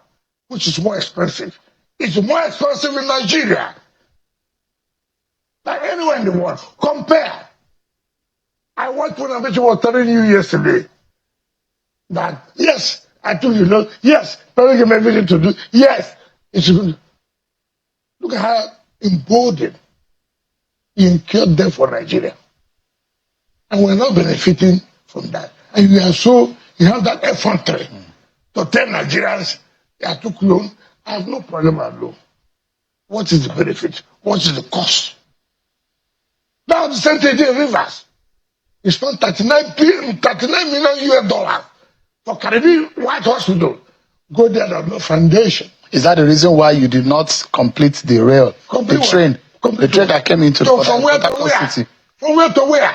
which is more expensive, it's more expensive in Nigeria than anywhere in the world. Compare. I watched what Amaechi was telling you yesterday. That, yes, I took you know, yes, people give me everything to do. Yes, it's good. Look at how emboldened you incurred them for Nigeria. And we're not benefiting from that. And you have that effrontery to tell Nigerians, I took loan, I have no problem at loan. What is the benefit? What is the cost? Now the same thing in Rivers. He spent 39 million US dollars for Caribbean White Hospital. Go there, there's no foundation. Is that the reason why you did not complete the rail, the train that came into the from where to where? City? From where to where?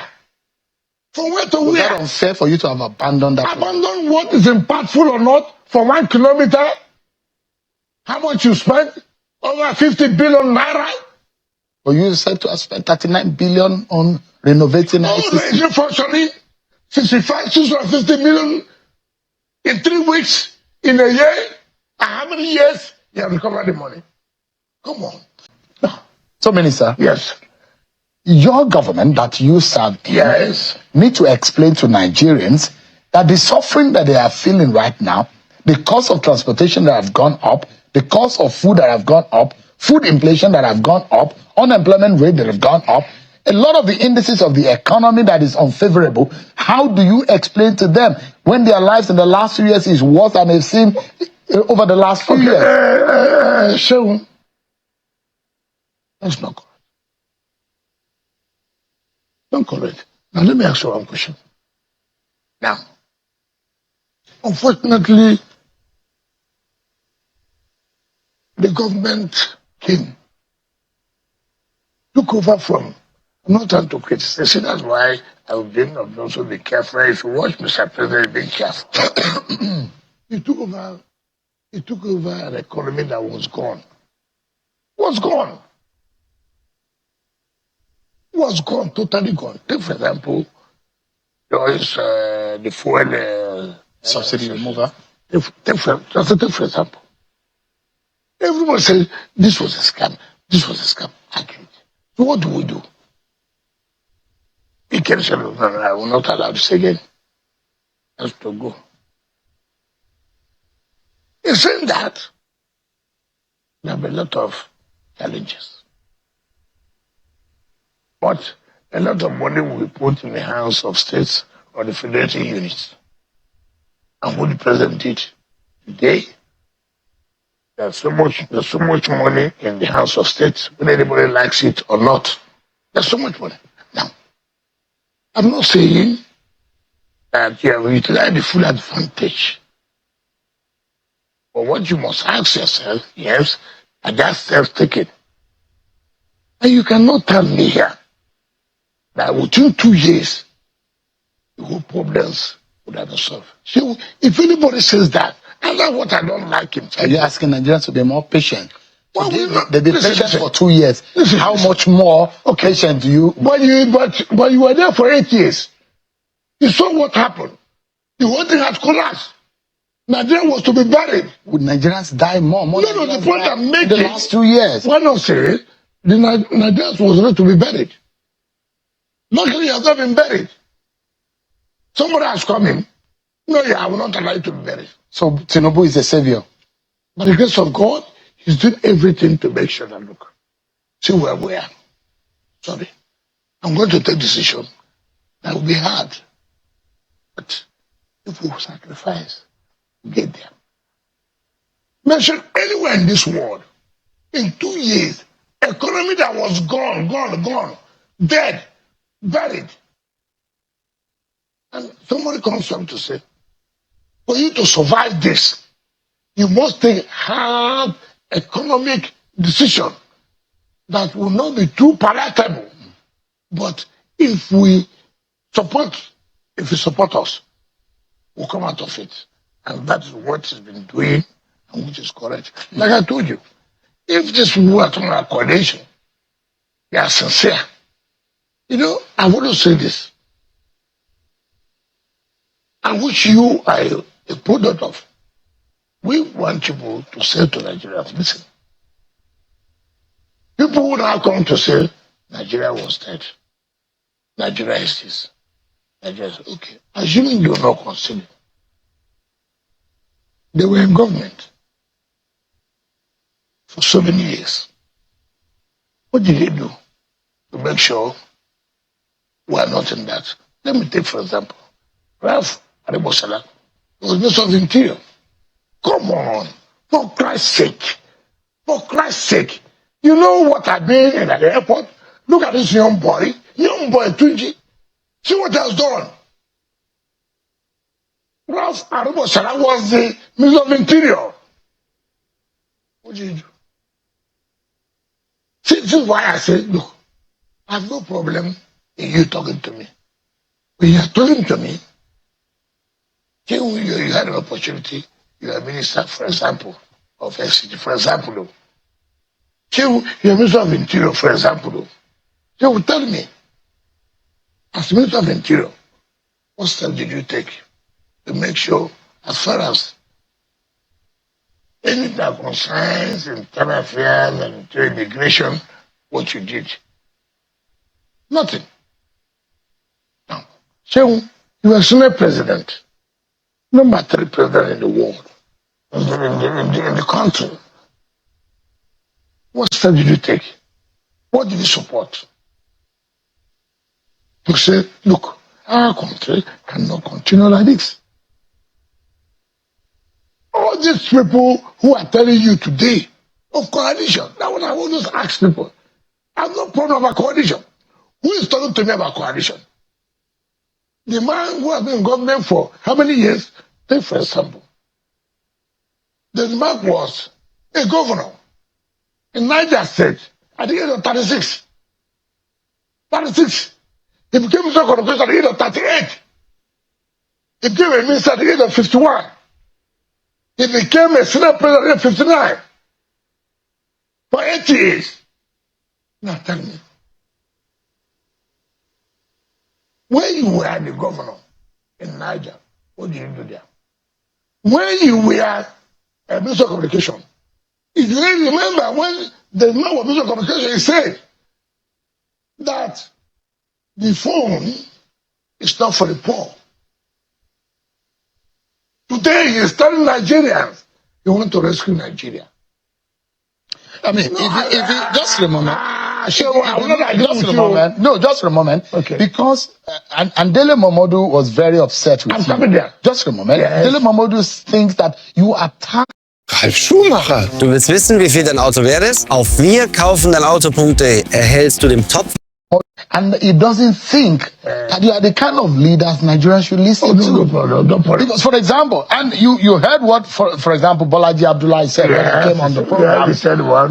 From where to Was where? that unfair for you to have abandoned that? Abandon what is impactful or not for 1 kilometer? How much you spent? Over 50 billion naira? But you said to have spent 39 billion on renovating is it functioning? 650 million in 3 weeks, in a year? And how many years you have recovered the money? Come on. No. So, Minister, yes, your government that you serve in need to explain to Nigerians that the suffering that they are feeling right now, the cost of transportation that have gone up, the cost of food that have gone up, food inflation that have gone up, unemployment rate that have gone up, a lot of the indices of the economy that is unfavorable. How do you explain to them when their lives in the last 2 years is worse than they've seen over the last few years? So, that's not correct. Not correct. Now, let me ask you one question. Now, unfortunately, the government came, took over from, I'm not trying to criticize, that's why I would also be careful. If you watch Mr. President, be careful. He took over an economy that was gone. Was gone, totally gone. Take, for example, there is the fuel subsidy remover. Take for example. Everyone says this was a scam. This was a scam. Accurate. So what do? He can say, no, I will not allow this again. Has to go. In saying that, there have a lot of challenges. But a lot of money will be put in the hands of states or the federating units. And what the president did today, there's so much money in the hands of states, whether anybody likes it or not. There's so much money. Now, I'm not saying that you have utilized the full advantage But what you must ask yourself, yes, are that steps taken? And you cannot tell me here that within 2 years, the whole problems would have been solved. So if anybody says that, and that's what I don't like him. Are you asking Nigerians to be more patient? Well, They've been patient for 2 years. How much more patient do you? But you were there for 8 years. You saw what happened. The whole thing has collapsed. Nigeria was to be buried. Would Nigerians die more? No, the point I'm making. The last 2 years. Why not say the Nigerians was ready to be buried? Luckily, he has not been buried. Somebody has come in. No, I will not allow you to be buried. So Tinubu is a savior. By the grace of God, he's doing everything to make sure that, look, see where we are. Sorry. I'm going to take a decision that will be hard. But if we sacrifice, we get there. Mention anywhere in this world, in 2 years, economy that was gone, dead, buried. And somebody comes up to say, for you to survive this, you must take hard economic decision that will not be too palatable. But if you support us, we'll come out of it. And that's what he's been doing, and which is correct. Like I told you, if these people are talking about coordination, they are sincere. You know, I want to say this. I wish you are a product of. We want people to say to Nigerians, listen. People would now come to say, Nigeria was dead. Nigeria is this. Nigeria is okay. Assuming you're not considered. They were in government for so many years. What did they do to make sure we are not in that? Let me take, for example, Ralph Aribosala was Minister of Interior. Come on, for Christ's sake. For Christ's sake. You know what I've been in at the airport? Look at this young boy, Tunji. See what he has done. Ralph Aribosala was the Minister of Interior. What did you do? See, this is why I said, look, I have no problem in you talking to me. When you are talking to me, you had an opportunity, you are a minister, for example, of FCT, for example. You are Minister of Interior, for example. You will tell me, as Minister of Interior, what steps did you take to make sure, as far as anything that concerns internal affairs and immigration, what you did? Nothing. Now, so you were Senate President, number 3 president in the world, in the country. What steps did you take? What did you support? You say, look, our country cannot continue like this. All these people who are telling you today of coalition, that's what I always ask people. I have no problem about coalition. Who is talking to me about coalition? The man who has been in government for how many years? Take for example. The man was a governor in Niger State at the age of 36. 36. He became Minister of Communication at the age of 38. He became a minister at the age of 51. He became a Senate President at 59. For 8 years. Now tell me. When you were the governor in Niger, what did you do there? When you were a Minister of Communication, if you remember when the man was Minister of Communication, he said that the phone is not for the poor. Today he is telling Nigerians he wants to rescue Nigeria. I mean, if you just a moment. Just a moment. Okay. Because and Dele Momodu was very upset with I'm you. coming there. Just a moment. Yes. Dele Momodu thinks that you attack. Ralf Schumacher. Du willst wissen, wie viel dein Auto wert ist? Auf wirkaufendeinauto.de erhältst du den Top And it doesn't think that you are the kind of leaders Nigerians should listen to. No problem. Because, for example, and you heard what, for example, Bolaji Abdullahi said when he came on the program. He said what?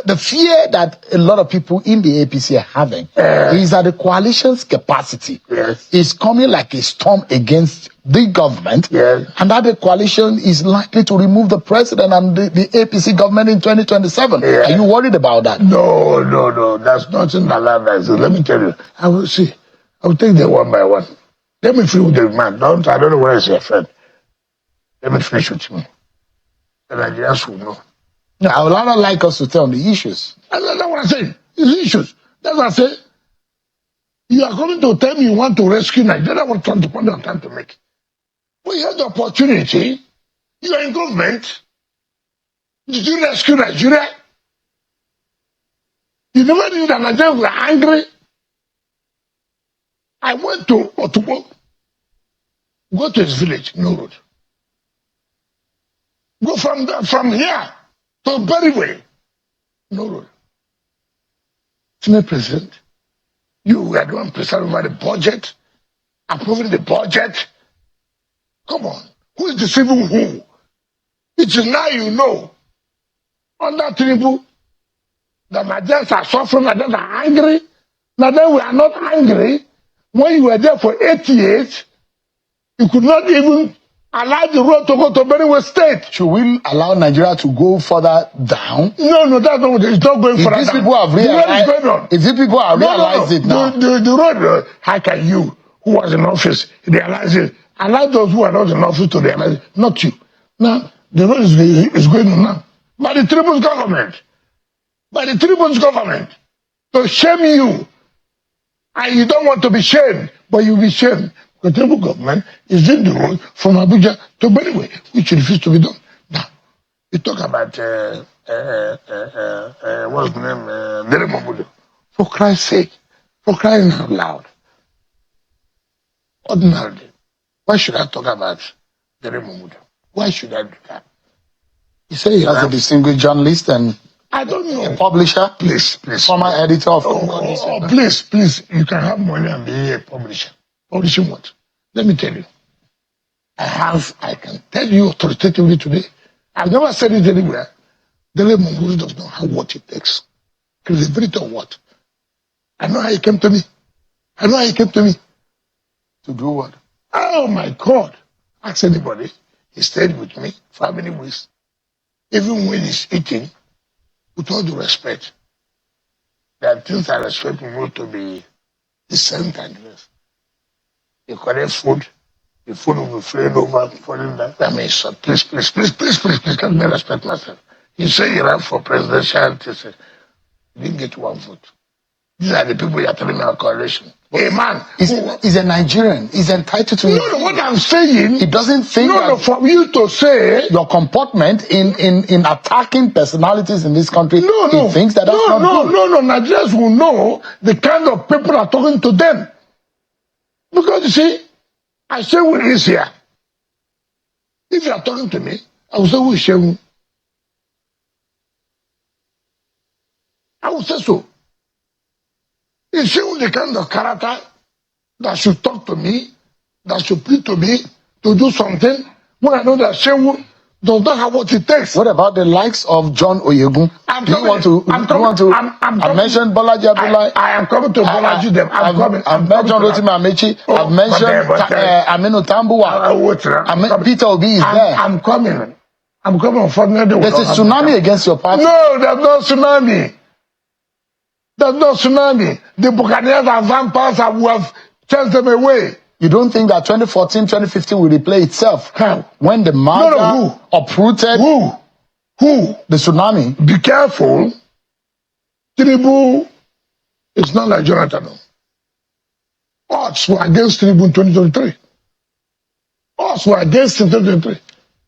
The fear that a lot of people in the APC are having is that the coalition's capacity is coming like a storm against the government, and that the coalition is likely to remove the president and the APC government in 2027. Are you worried about that? No. That's nothing like that. Let me tell you. I will see. I will take them one by one. Let me finish with the man. I don't know where is your friend. Let me finish with him. The Nigerians will know. No, I would rather like us to tell on the issues. That's what I'm saying. It's issues. That's what I say. You are coming to tell me you want to rescue Nigeria. What I'm trying to make. When you have the opportunity, you are in government. Did you rescue Nigeria? You never knew that Nigerians were angry. I went to Otubo. Go to his village, no road. Go from here to Berryway, no road. Senate President, you were the one presiding over the budget, approving the budget. Come on, who is deceiving who? It is now you know, under Tinubu, the Nigerians are suffering, Nigerians are angry. Now then we are not angry. When you were there for 8 years, you could not even allow the road to go to Benue State. Should we allow Nigeria to go further down? No, that's not. It's not going further down. If these people have realized, if these people have realized it now, the road. How can you, who was in office, realize it? Allow those who are not in office to realize it, not you. Now the road is going on now by the Tinubu'S government, to shame you. And you don't want to be shamed, but you'll be shamed. The Tinubu government is doing the road from Abuja to Benue, which refused to be done. Now, you talk about, what's the name? Nere. For Christ's sake, for crying out loud. Ordinarily, why should I talk about Nere? Why should I do that? He said he has a distinguished journalist and I don't know. A publisher, please. Former editor of please. You can have money and be a publisher. Publishing what? Let me tell you. I can tell you authoritatively today. I've never said it anywhere. Dele Munguru does not have what it takes. Credibility or what? I know how he came to me. To do what? Oh my God. Ask anybody. He stayed with me for how many weeks? Even when he's eating, with all due respect, there are things I expect people to be decent and this. You collect food, the food will be flying over, falling down. I mean, so please, let me respect myself. You say you ran for presidential, you didn't get one vote. These are the people you are telling our coalition. A man is a Nigerian. He's entitled to. No, what I'm saying. He doesn't think. No, for you to say your comportment in attacking personalities in this country. No. He thinks that's not good. No. Nigerians will know the kind of people are talking to them. Because you see, I say who is here. If you are talking to me, I will say who is Shehu. I will say so. Is Shehu the kind of character that should talk to me, that should plead to me to do something when I know that Shehu does not have what it takes? What about the likes of John Oyegun? I mentioned Bolaji Abdullahi. I am coming to Bolaji them. I've mentioned Rotimi Amaechi. I've mentioned Aminu Tambuwa. Peter Obi is there. I'm coming. Unfortunately, there's a tsunami against your party. No, there's no tsunami. The Buccaneers are vampires and we have chased them away. You don't think that 2014, 2015 will replay itself? How? When the Maya uprooted Who? The tsunami. Be careful. Tinubu is not like Jonathan. Odds were against Tinubu in 2023. Odds were against him in 2023.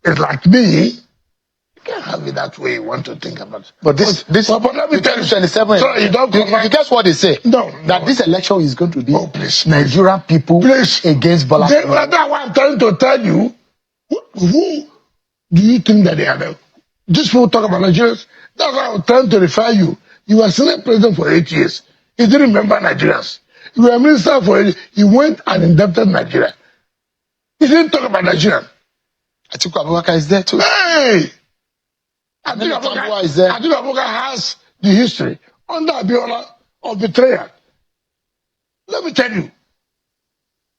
It's like me. You can't have it that way you want to think about it. But let me tell you, 27. So you don't you guess what they say? No. That this election is going to be please. Nigerian people against Bola. That's what I'm trying to tell you. Who do you think that they are there? These people talk about Nigerians. That's why I'm trying to refer you. You were Senate president for 8 years. He didn't remember Nigerians. You were minister for it. He went and indebted Nigeria. He didn't talk about Nigeria. Atiku Abubakar is there too. Hey! Atiku Abubakar is there. Atiku Abubakar has the history under Abiola of betrayal. Let me tell you.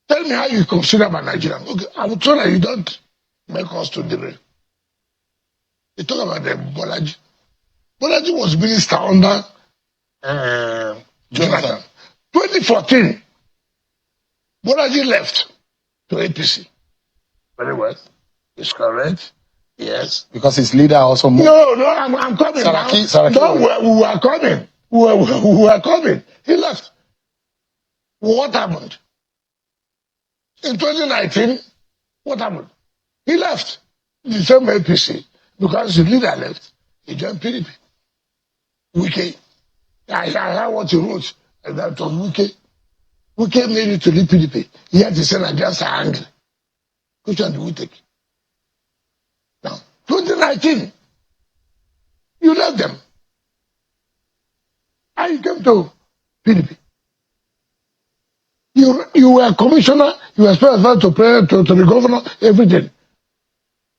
Tell me how you consider about Nigeria. Okay, I'm sure that you don't make us to derail. You talk about the Bolaji. Bolaji was minister under Jonathan. 2014, Bolaji left to APC. Very well. It's correct. Yes. Because his leader also moved. No, I'm coming. Saraki. No, we were coming. We were coming. He left. What happened? In 2019, what happened? He left the same APC because the leader left. He joined PDP. Wike. I heard what he wrote. And that was Wike. Wike made it to leave PDP. He had to say Nigerians are angry. Which one do we take? Now, 2019, you left them. And you came to PDP. You were a commissioner, you were supposed to pray to the governor, everything.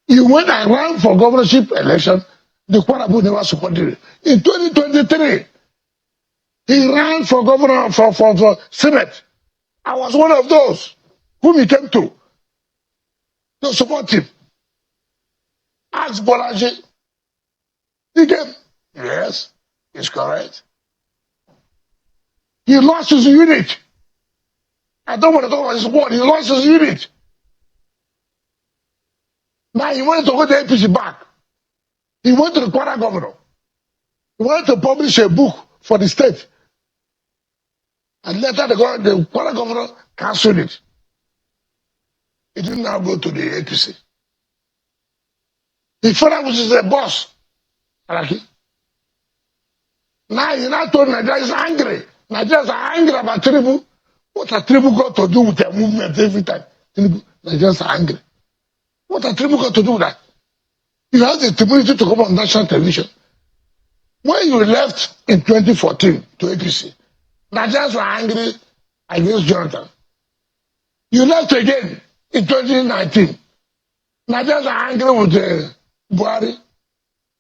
You went and ran for governorship election, the Kwarabu never supported it. In 2023, he ran for governor for Senate. I was one of those whom he came to support him. Ask Bolaji. He came. Yes, it's correct. He lost his unit. I don't want to talk about his word. He lost his unit. Now he wanted to go to APC back. He went to the Kwara governor. He wanted to publish a book for the state. And later the Kwara governor cancelled it. He didn't now go to the APC. His father was a boss. Araki. Now he now told Nigerians is angry. Nigerians are angry about Tinubu. What has Tinubu got to do with their movement every time? Nigerians are angry. What has Tinubu got to do with that? You have the temerity to come on national television. When you left in 2014 to APC, Nigerians were angry against Jonathan. You left again in 2019. Nigerians are angry with Buhari.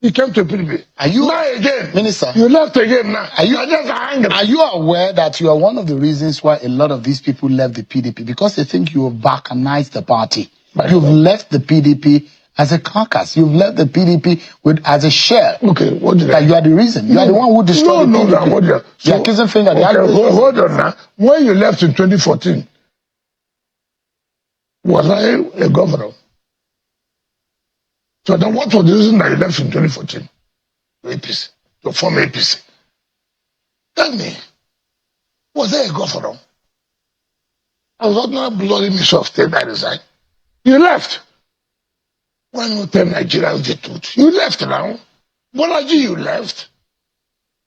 He came to PDP. Are you now again, Minister? You left again now. Nigerians are angry. Are you aware that you are one of the reasons why a lot of these people left the PDP? Because they think you have balkanized the party. You've left the PDP as a carcass. You've left the PDP as a shell. Okay, what did that you are the reason. You are the one who destroyed the PDP. No, what you are kissing finger. Okay, hold on now. When you left in 2014, was I a governor? So then what was the reason that you left in 2014? APC, to form APC. Tell me, was I a governor? I was not bloody minister of state that resigned. You left. Why not tell Nigerians the truth? You left now. Bolaji, you left.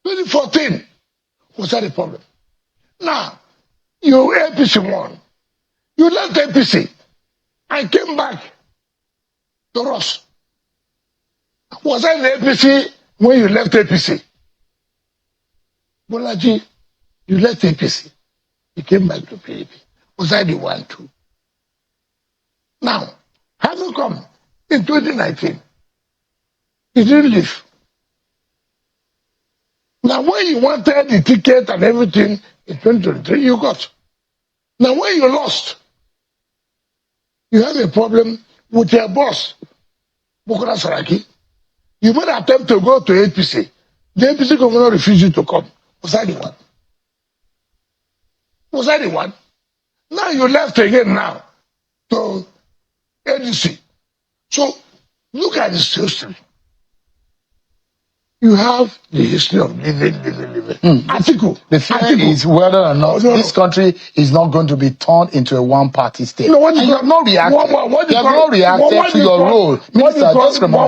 2014. Was that a problem? Now, you APC won. You left APC. I came back to Ross. Was I in APC when you left APC? Bolaji, you left APC. You came back to PDP. Was I the one too? Now, how come in 2019 you didn't leave? Now, when you wanted the ticket and everything in 2023, you got. Now, when you lost, you have a problem with your boss, Bukola Saraki. You made an attempt to go to APC. The APC governor refused you to come. Was I the one? Was I the one? Now you left again now to ADC. So look at this history. You have the history of living. Atiku. The fear is whether or not this country is not going to be turned into a one-party state. No, and you have not reacted. You have not reacted to your role. Minister, just remember,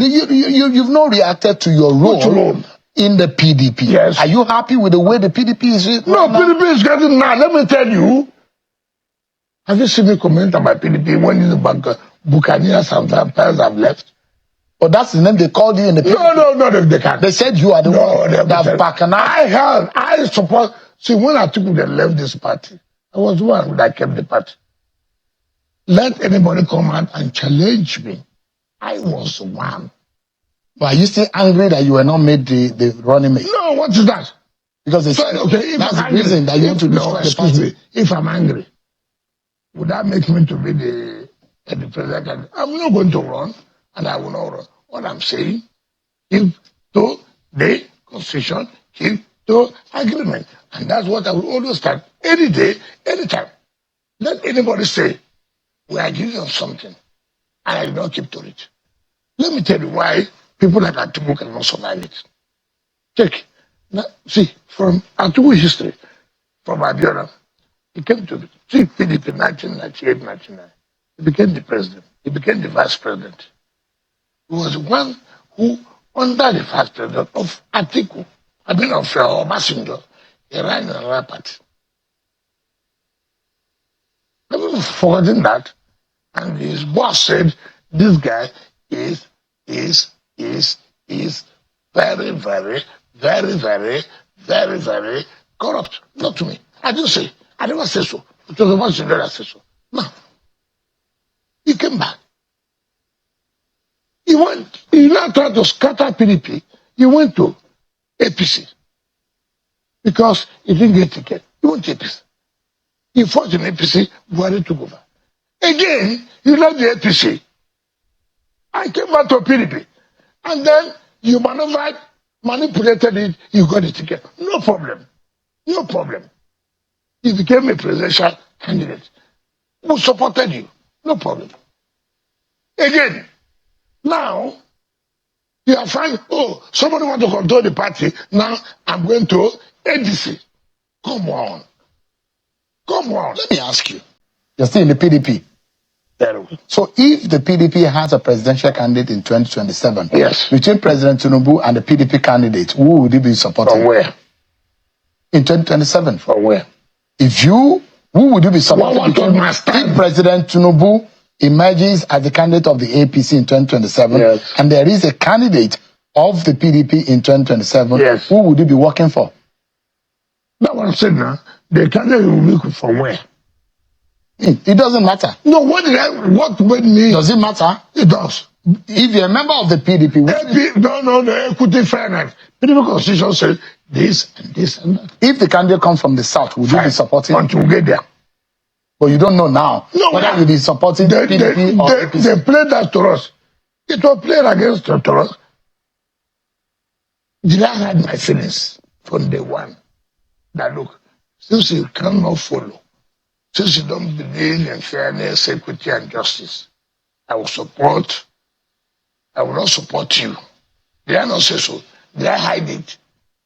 you've not reacted to your role in the PDP. Yes. Are you happy with the way the PDP is? No, PDP is getting now. Let me tell you. Have you seen me comment about PDP when the Buccaneers and vampires have left? Or that's the name they called you in the PDP? No, they can't. They said you are the one that bacchanalized. I support. See, when Atiku left this party, I was the one that kept the party. Let anybody come out and challenge me. I was the one. But are you still angry that you were not made the running mate? No, what is that? Because it's, okay, that's the reason that you want to destroy the party. Me, if I'm angry, would that make me to be the president? I'm not going to run, and I will not run. What I'm saying, keep to the constitution, keep to agreement. And that's what I will always start any day, anytime. Let anybody say, we agree on something, and I do not keep to it. Let me tell you why people like Atiku cannot survive it. Check. Now, see, from Atiku history, from Abiola, he came to the PDP in 1998, 1999. He became the president. He became the vice president. He was the one who, under the vice president of Atiku, of Obasanjo, he ran in another party. Never forgotten that. And his boss said, this guy is very, very, very, very, very, very corrupt. Not to me. I didn't say. I never said so. It was the one that said so. No. He came back. He now tried to scatter PDP. He went to APC. Because he didn't get a ticket. He went to APC. He fought in APC, Buhari took over. Again, he left the APC. I came back to PDP. And then you manipulated it, you got a ticket. No problem. No problem. You became a presidential candidate. Who supported you? No problem. Again, now, you are fine. Oh, somebody want to control the party. Now, I'm going to ADC. Come on. Come on. Let me ask you. You're still in the PDP. So if the PDP has a presidential candidate in 2027, yes, between President Tinubu and the PDP candidate, who would you be supporting? From where? In 2027. From where? Who would you be supporting? If President Tinubu emerges as the candidate of the APC in 2027, yes, and there is a candidate of the PDP in 2027, yes, who would you be working for? That's what I'm saying now. The candidate will be from where? It doesn't matter. No, what made me? Does it matter? It does. If you're a member of the PDP, the equity fairness. PDP constitution says this and this and that. If the candidate comes from the south, would you be supporting? Until we get there. But you don't know now whether you'll be supporting PDP or APC. They played that to us. It was played against to us. Did I hide my feelings from day one? That look, since you cannot follow, since you don't believe in fairness, equity, and justice, I will not support you. Did I not say so? Did I hide it?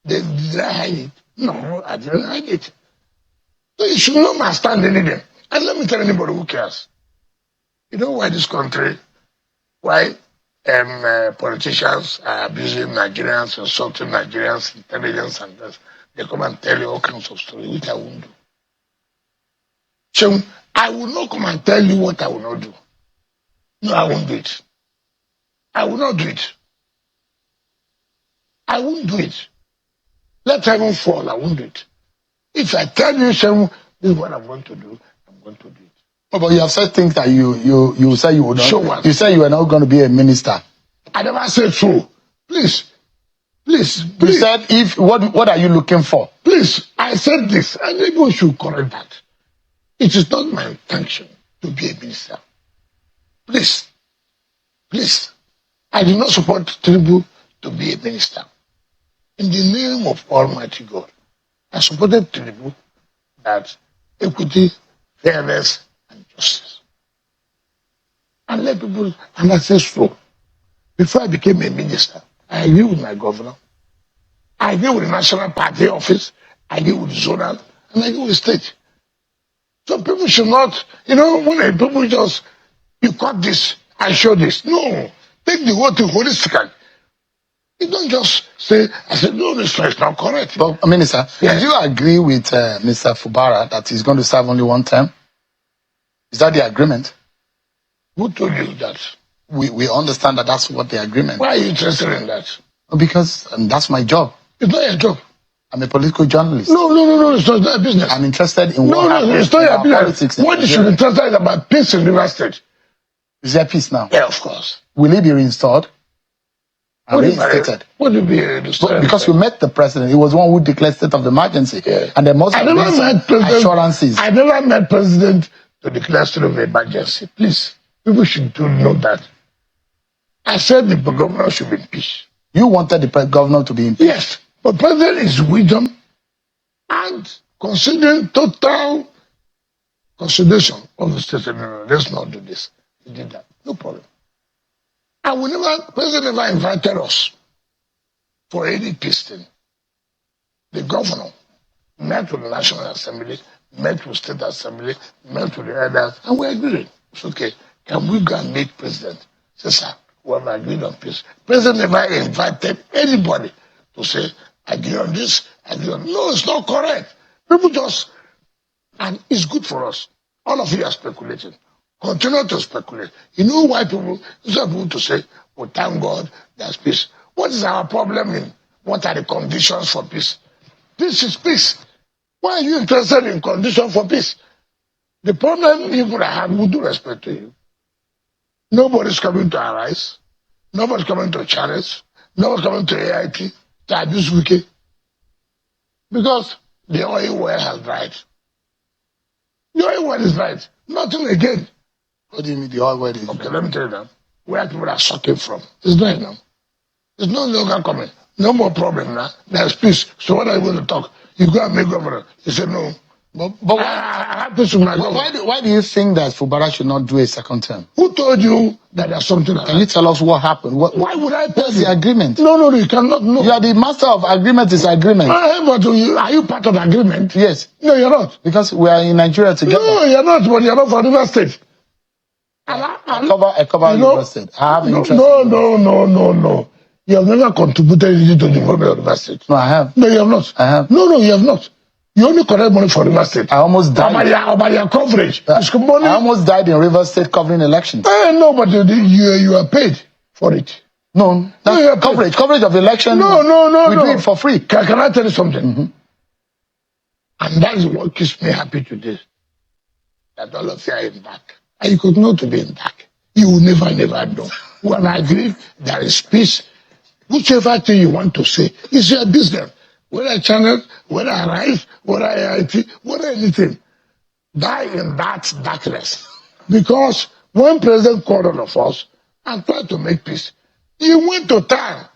Did I hide it? No, I didn't hide it. So you should not understand anything. And let me tell anybody who cares. You know why this country, why politicians are abusing Nigerians, insulting Nigerians, intelligence, and this. They come and tell you all kinds of stories, which I won't do. So I will not come and tell you what I will not do. No, I won't do it. I will not do it. I won't do it. Let heaven fall, I won't do it. If I tell you, Shem, this is what I'm going to do, I'm going to do it. Oh, but you have said things that you say you would not. So what? You say you are not going to be a minister. I never said so. Please. You said what are you looking for? Please, I said this, and maybe we should correct that. It is not my intention to be a minister. Please. I do not support Tinubu to be a minister. In the name of Almighty God, I supported Tinubu that equity, fairness, and justice. And let people, and I said so. Before I became a minister, I agree with my governor. I agree with the National Party office. I agree with the zonal. And I agree with the state. So people should not, when people just, you cut this, I show this. No. Take the whole thing holistically. You don't just say, I said, no, this is not correct. But, Minister, yes. Do you agree with Mr. Fubara that he's going to serve only one term? Is that the agreement? Who told you that? we understand that that's what the agreement. Why are you interested in that? Because that's my job. It's not your job. I'm a political journalist. No, it's not a business. I'm interested in No, it's not your business. politics. What you should be interested in about peace in River State. Is there peace now? Yeah, of course. Will it be reinstalled? Reinstated? What do you mean? Because you met the president. He was the one who declared state of emergency. Yeah. And there must have been some assurances. I never met president to declare state of emergency. Please, people should know that. I said the governor should be in peace. You wanted the governor to be in peace? Yes. But president is wisdom and considering total consideration of the state. No, let's not do this. He did that. No problem. And president never invited us for any peace thing. The governor met with the National Assembly, met with State Assembly, met with the others, and we agreed. It's okay. Can we go and meet president? Say, sir, we have agreed on peace. President never invited anybody to say, agree on this, agree on. No, it's not correct. People just, and it's good for us. All of you are speculating. Continue to speculate. You know why people, instead of people to say, well, thank God, there's peace. What is our problem in? What are the conditions for peace? Peace is peace. Why are you interested in conditions for peace? The problem people have, with due respect to you, nobody's coming to Arise, nobody's coming to challenge, nobody's coming to AIT to abuse Wike. Because the oil well has dried. The oil well is dried. Nothing again. What do you mean the oil well is okay, let me tell you now. Where people are sucking from. It's dried now. There's no longer coming. No more problem now. There's peace. So what are you going to talk? You go and make governor. He said no. But why, I have peace with my governor. Why do you think that Fubara should not do a second term? Who told you that there's something like that? Can you tell us what happened? Why would I tell What's you? the agreement? No, you cannot know. You are the master of agreement is agreement. But are you part of the agreement? Yes. No, you're not. Because we are in Nigeria together. No, you're not, but you're not for River State. I cover River State. I have interest. No. You have never contributed anything to the development of River State. No, I have. No, you have not. I have. No, you have not. You only collect money for River State. I almost died. About your coverage. I almost died in River State covering elections. No, but you are paid for it. No, that's coverage of election. No. We do it for free. Can I tell you something? Mm-hmm. And that is what keeps me happy today. That all of you are in back. And you could not be in back. You will never know. When I agree, there is peace. Whichever thing you want to say is your business. Whether channel, whether Arise, whether AIT, whether anything. Die in that darkness. Because when President called on of us and tried to make peace, he went to town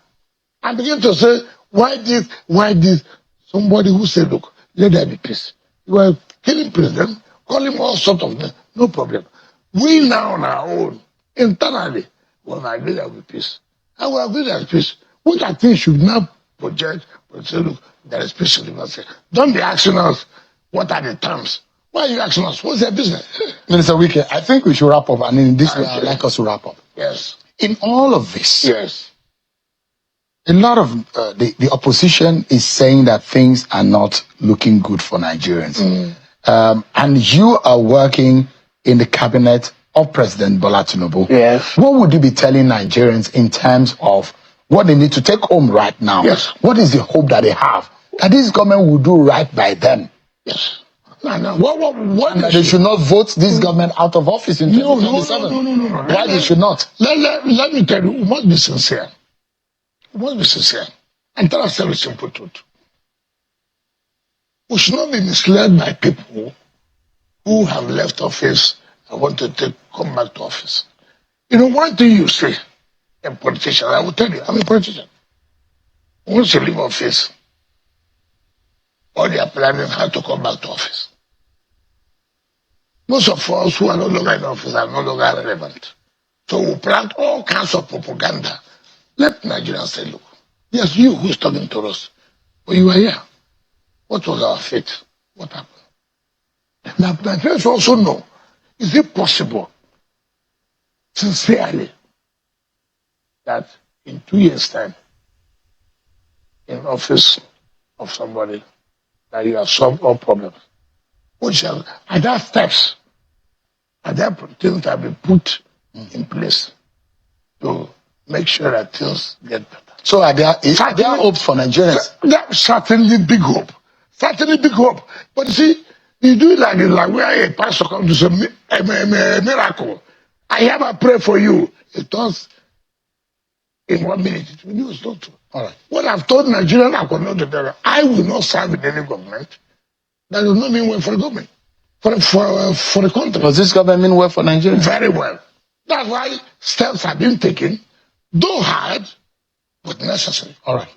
and began to say, why this? Somebody who said, look, let there be peace. You were killing president, calling all sorts of things, no problem. We now on our own, internally, will agree there will be peace. And we agree there is peace. What I think should now project, but say, look, there is peace in the United States. Don't be asking us, what are the terms? Why are you asking us? What's their business? Minister Wike, I think we should wrap up. And in this way, I'd like us to wrap up. Yes. In all of this, yes, a lot of the opposition is saying that things are not looking good for Nigerians. And you are working in the cabinet of President Bola Tinubu. Yes. What would you be telling Nigerians in terms of what they need to take home right now? Yes. What is the hope that they have? That this government will do right by them? Yes. No. What they should not vote this government out of office in 2027. No. Why they should not? Let me tell you, we must be sincere. And tell ourselves a simple truth. We should not be misled by people who have left office and want to come back to office. You know, one thing you say, a politician, I will tell you, I'm a politician. Once you leave office, all they are planning how to come back to office. Most of us who are no longer in office are no longer relevant. So we plant all kinds of propaganda. Let Nigerians say, look, yes, you who is talking to us, but you are here. What was our fate? What happened? Now, Nigerians also know, is it possible, sincerely, that in 2 years' time, in office of somebody, that you have solved all problems? Are there steps? Are there things that have been put in place to make sure that things get better. So are there hopes for Nigerians? There's certainly big hope. Certainly big hope. But you see, you do it like where a pastor comes to say a miracle. I have a prayer for you. It does in 1 minute. It will do it's not true. All right. What I've told Nigerians I will not do, I will not serve in any government. That does not mean well for the government. For the country. Does this government mean well for Nigeria? Very well. That's why steps have been taken, though hard, but necessary. All right.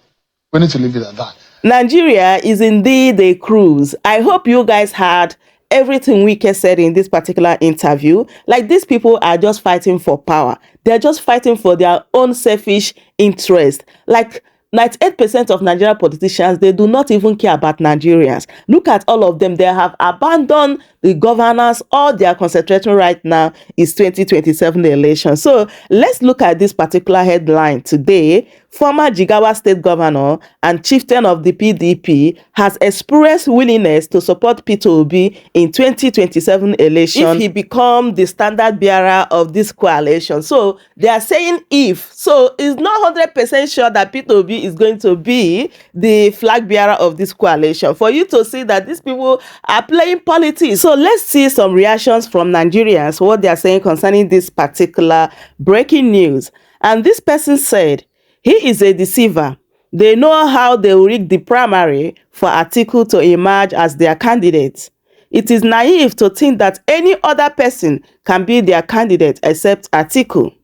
We need to leave it at that. Nigeria is indeed a cruise. I hope you guys had everything Wike said in this particular interview. Like, these people are just fighting for power. They're just fighting for their own selfish interest. Like, 98% of Nigerian politicians, they do not even care about Nigerians. Look at all of them. They have abandoned the governance. All they are concentrating right now is 2027 election. So let's look at this particular headline today. Former Jigawa State Governor and chieftain of the PDP has expressed willingness to support Peter Obi in 2027 election if he become the standard bearer of this coalition. So they are saying if. So it's not 100% sure that Peter Obi is going to be the flag bearer of this coalition. For you to see that these people are playing politics. So let's see some reactions from Nigerians, what they are saying concerning this particular breaking news. And this person said, he is a deceiver. They know how they will rig the primary for Atiku to emerge as their candidate. It is naive to think that any other person can be their candidate except Atiku.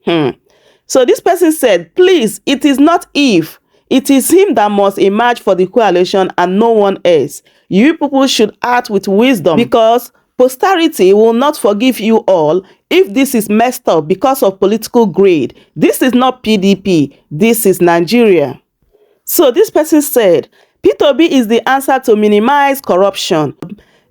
So this person said, please, it is not if. It is him that must emerge for the coalition and no one else. You people should act with wisdom because posterity will not forgive you all if this is messed up because of political greed. This is not PDP. This is Nigeria. So this person said, Peter Obi is the answer to minimize corruption.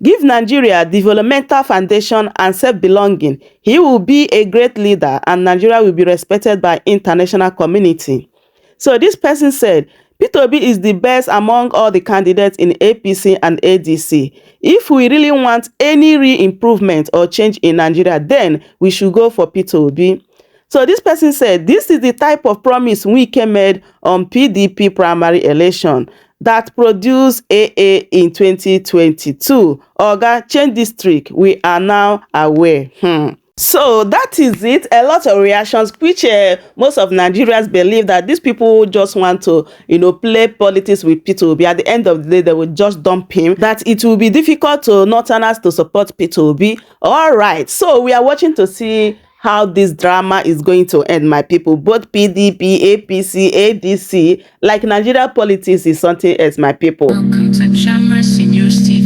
Give Nigeria developmental foundation and self-belonging. He will be a great leader and Nigeria will be respected by international community. So this person said, Peter Obi is the best among all the candidates in APC and ADC. If we really want any real improvement or change in Nigeria, then we should go for Peter Obi. So this person said, this is the type of promise Wike made on PDP primary election that produced AA in 2022. Oga, change this trick. We are now aware. So that is it. A lot of reactions, which most of Nigerians believe that these people just want to, play politics with Peter Obi. At the end of the day, they will just dump him. That it will be difficult to Northerners to support Peter Obi. All right. So we are watching to see how this drama is going to end, my people. Both PDP, APC, ADC, like Nigeria politics is something else, my people. Welcome to Shammer Senior Steve.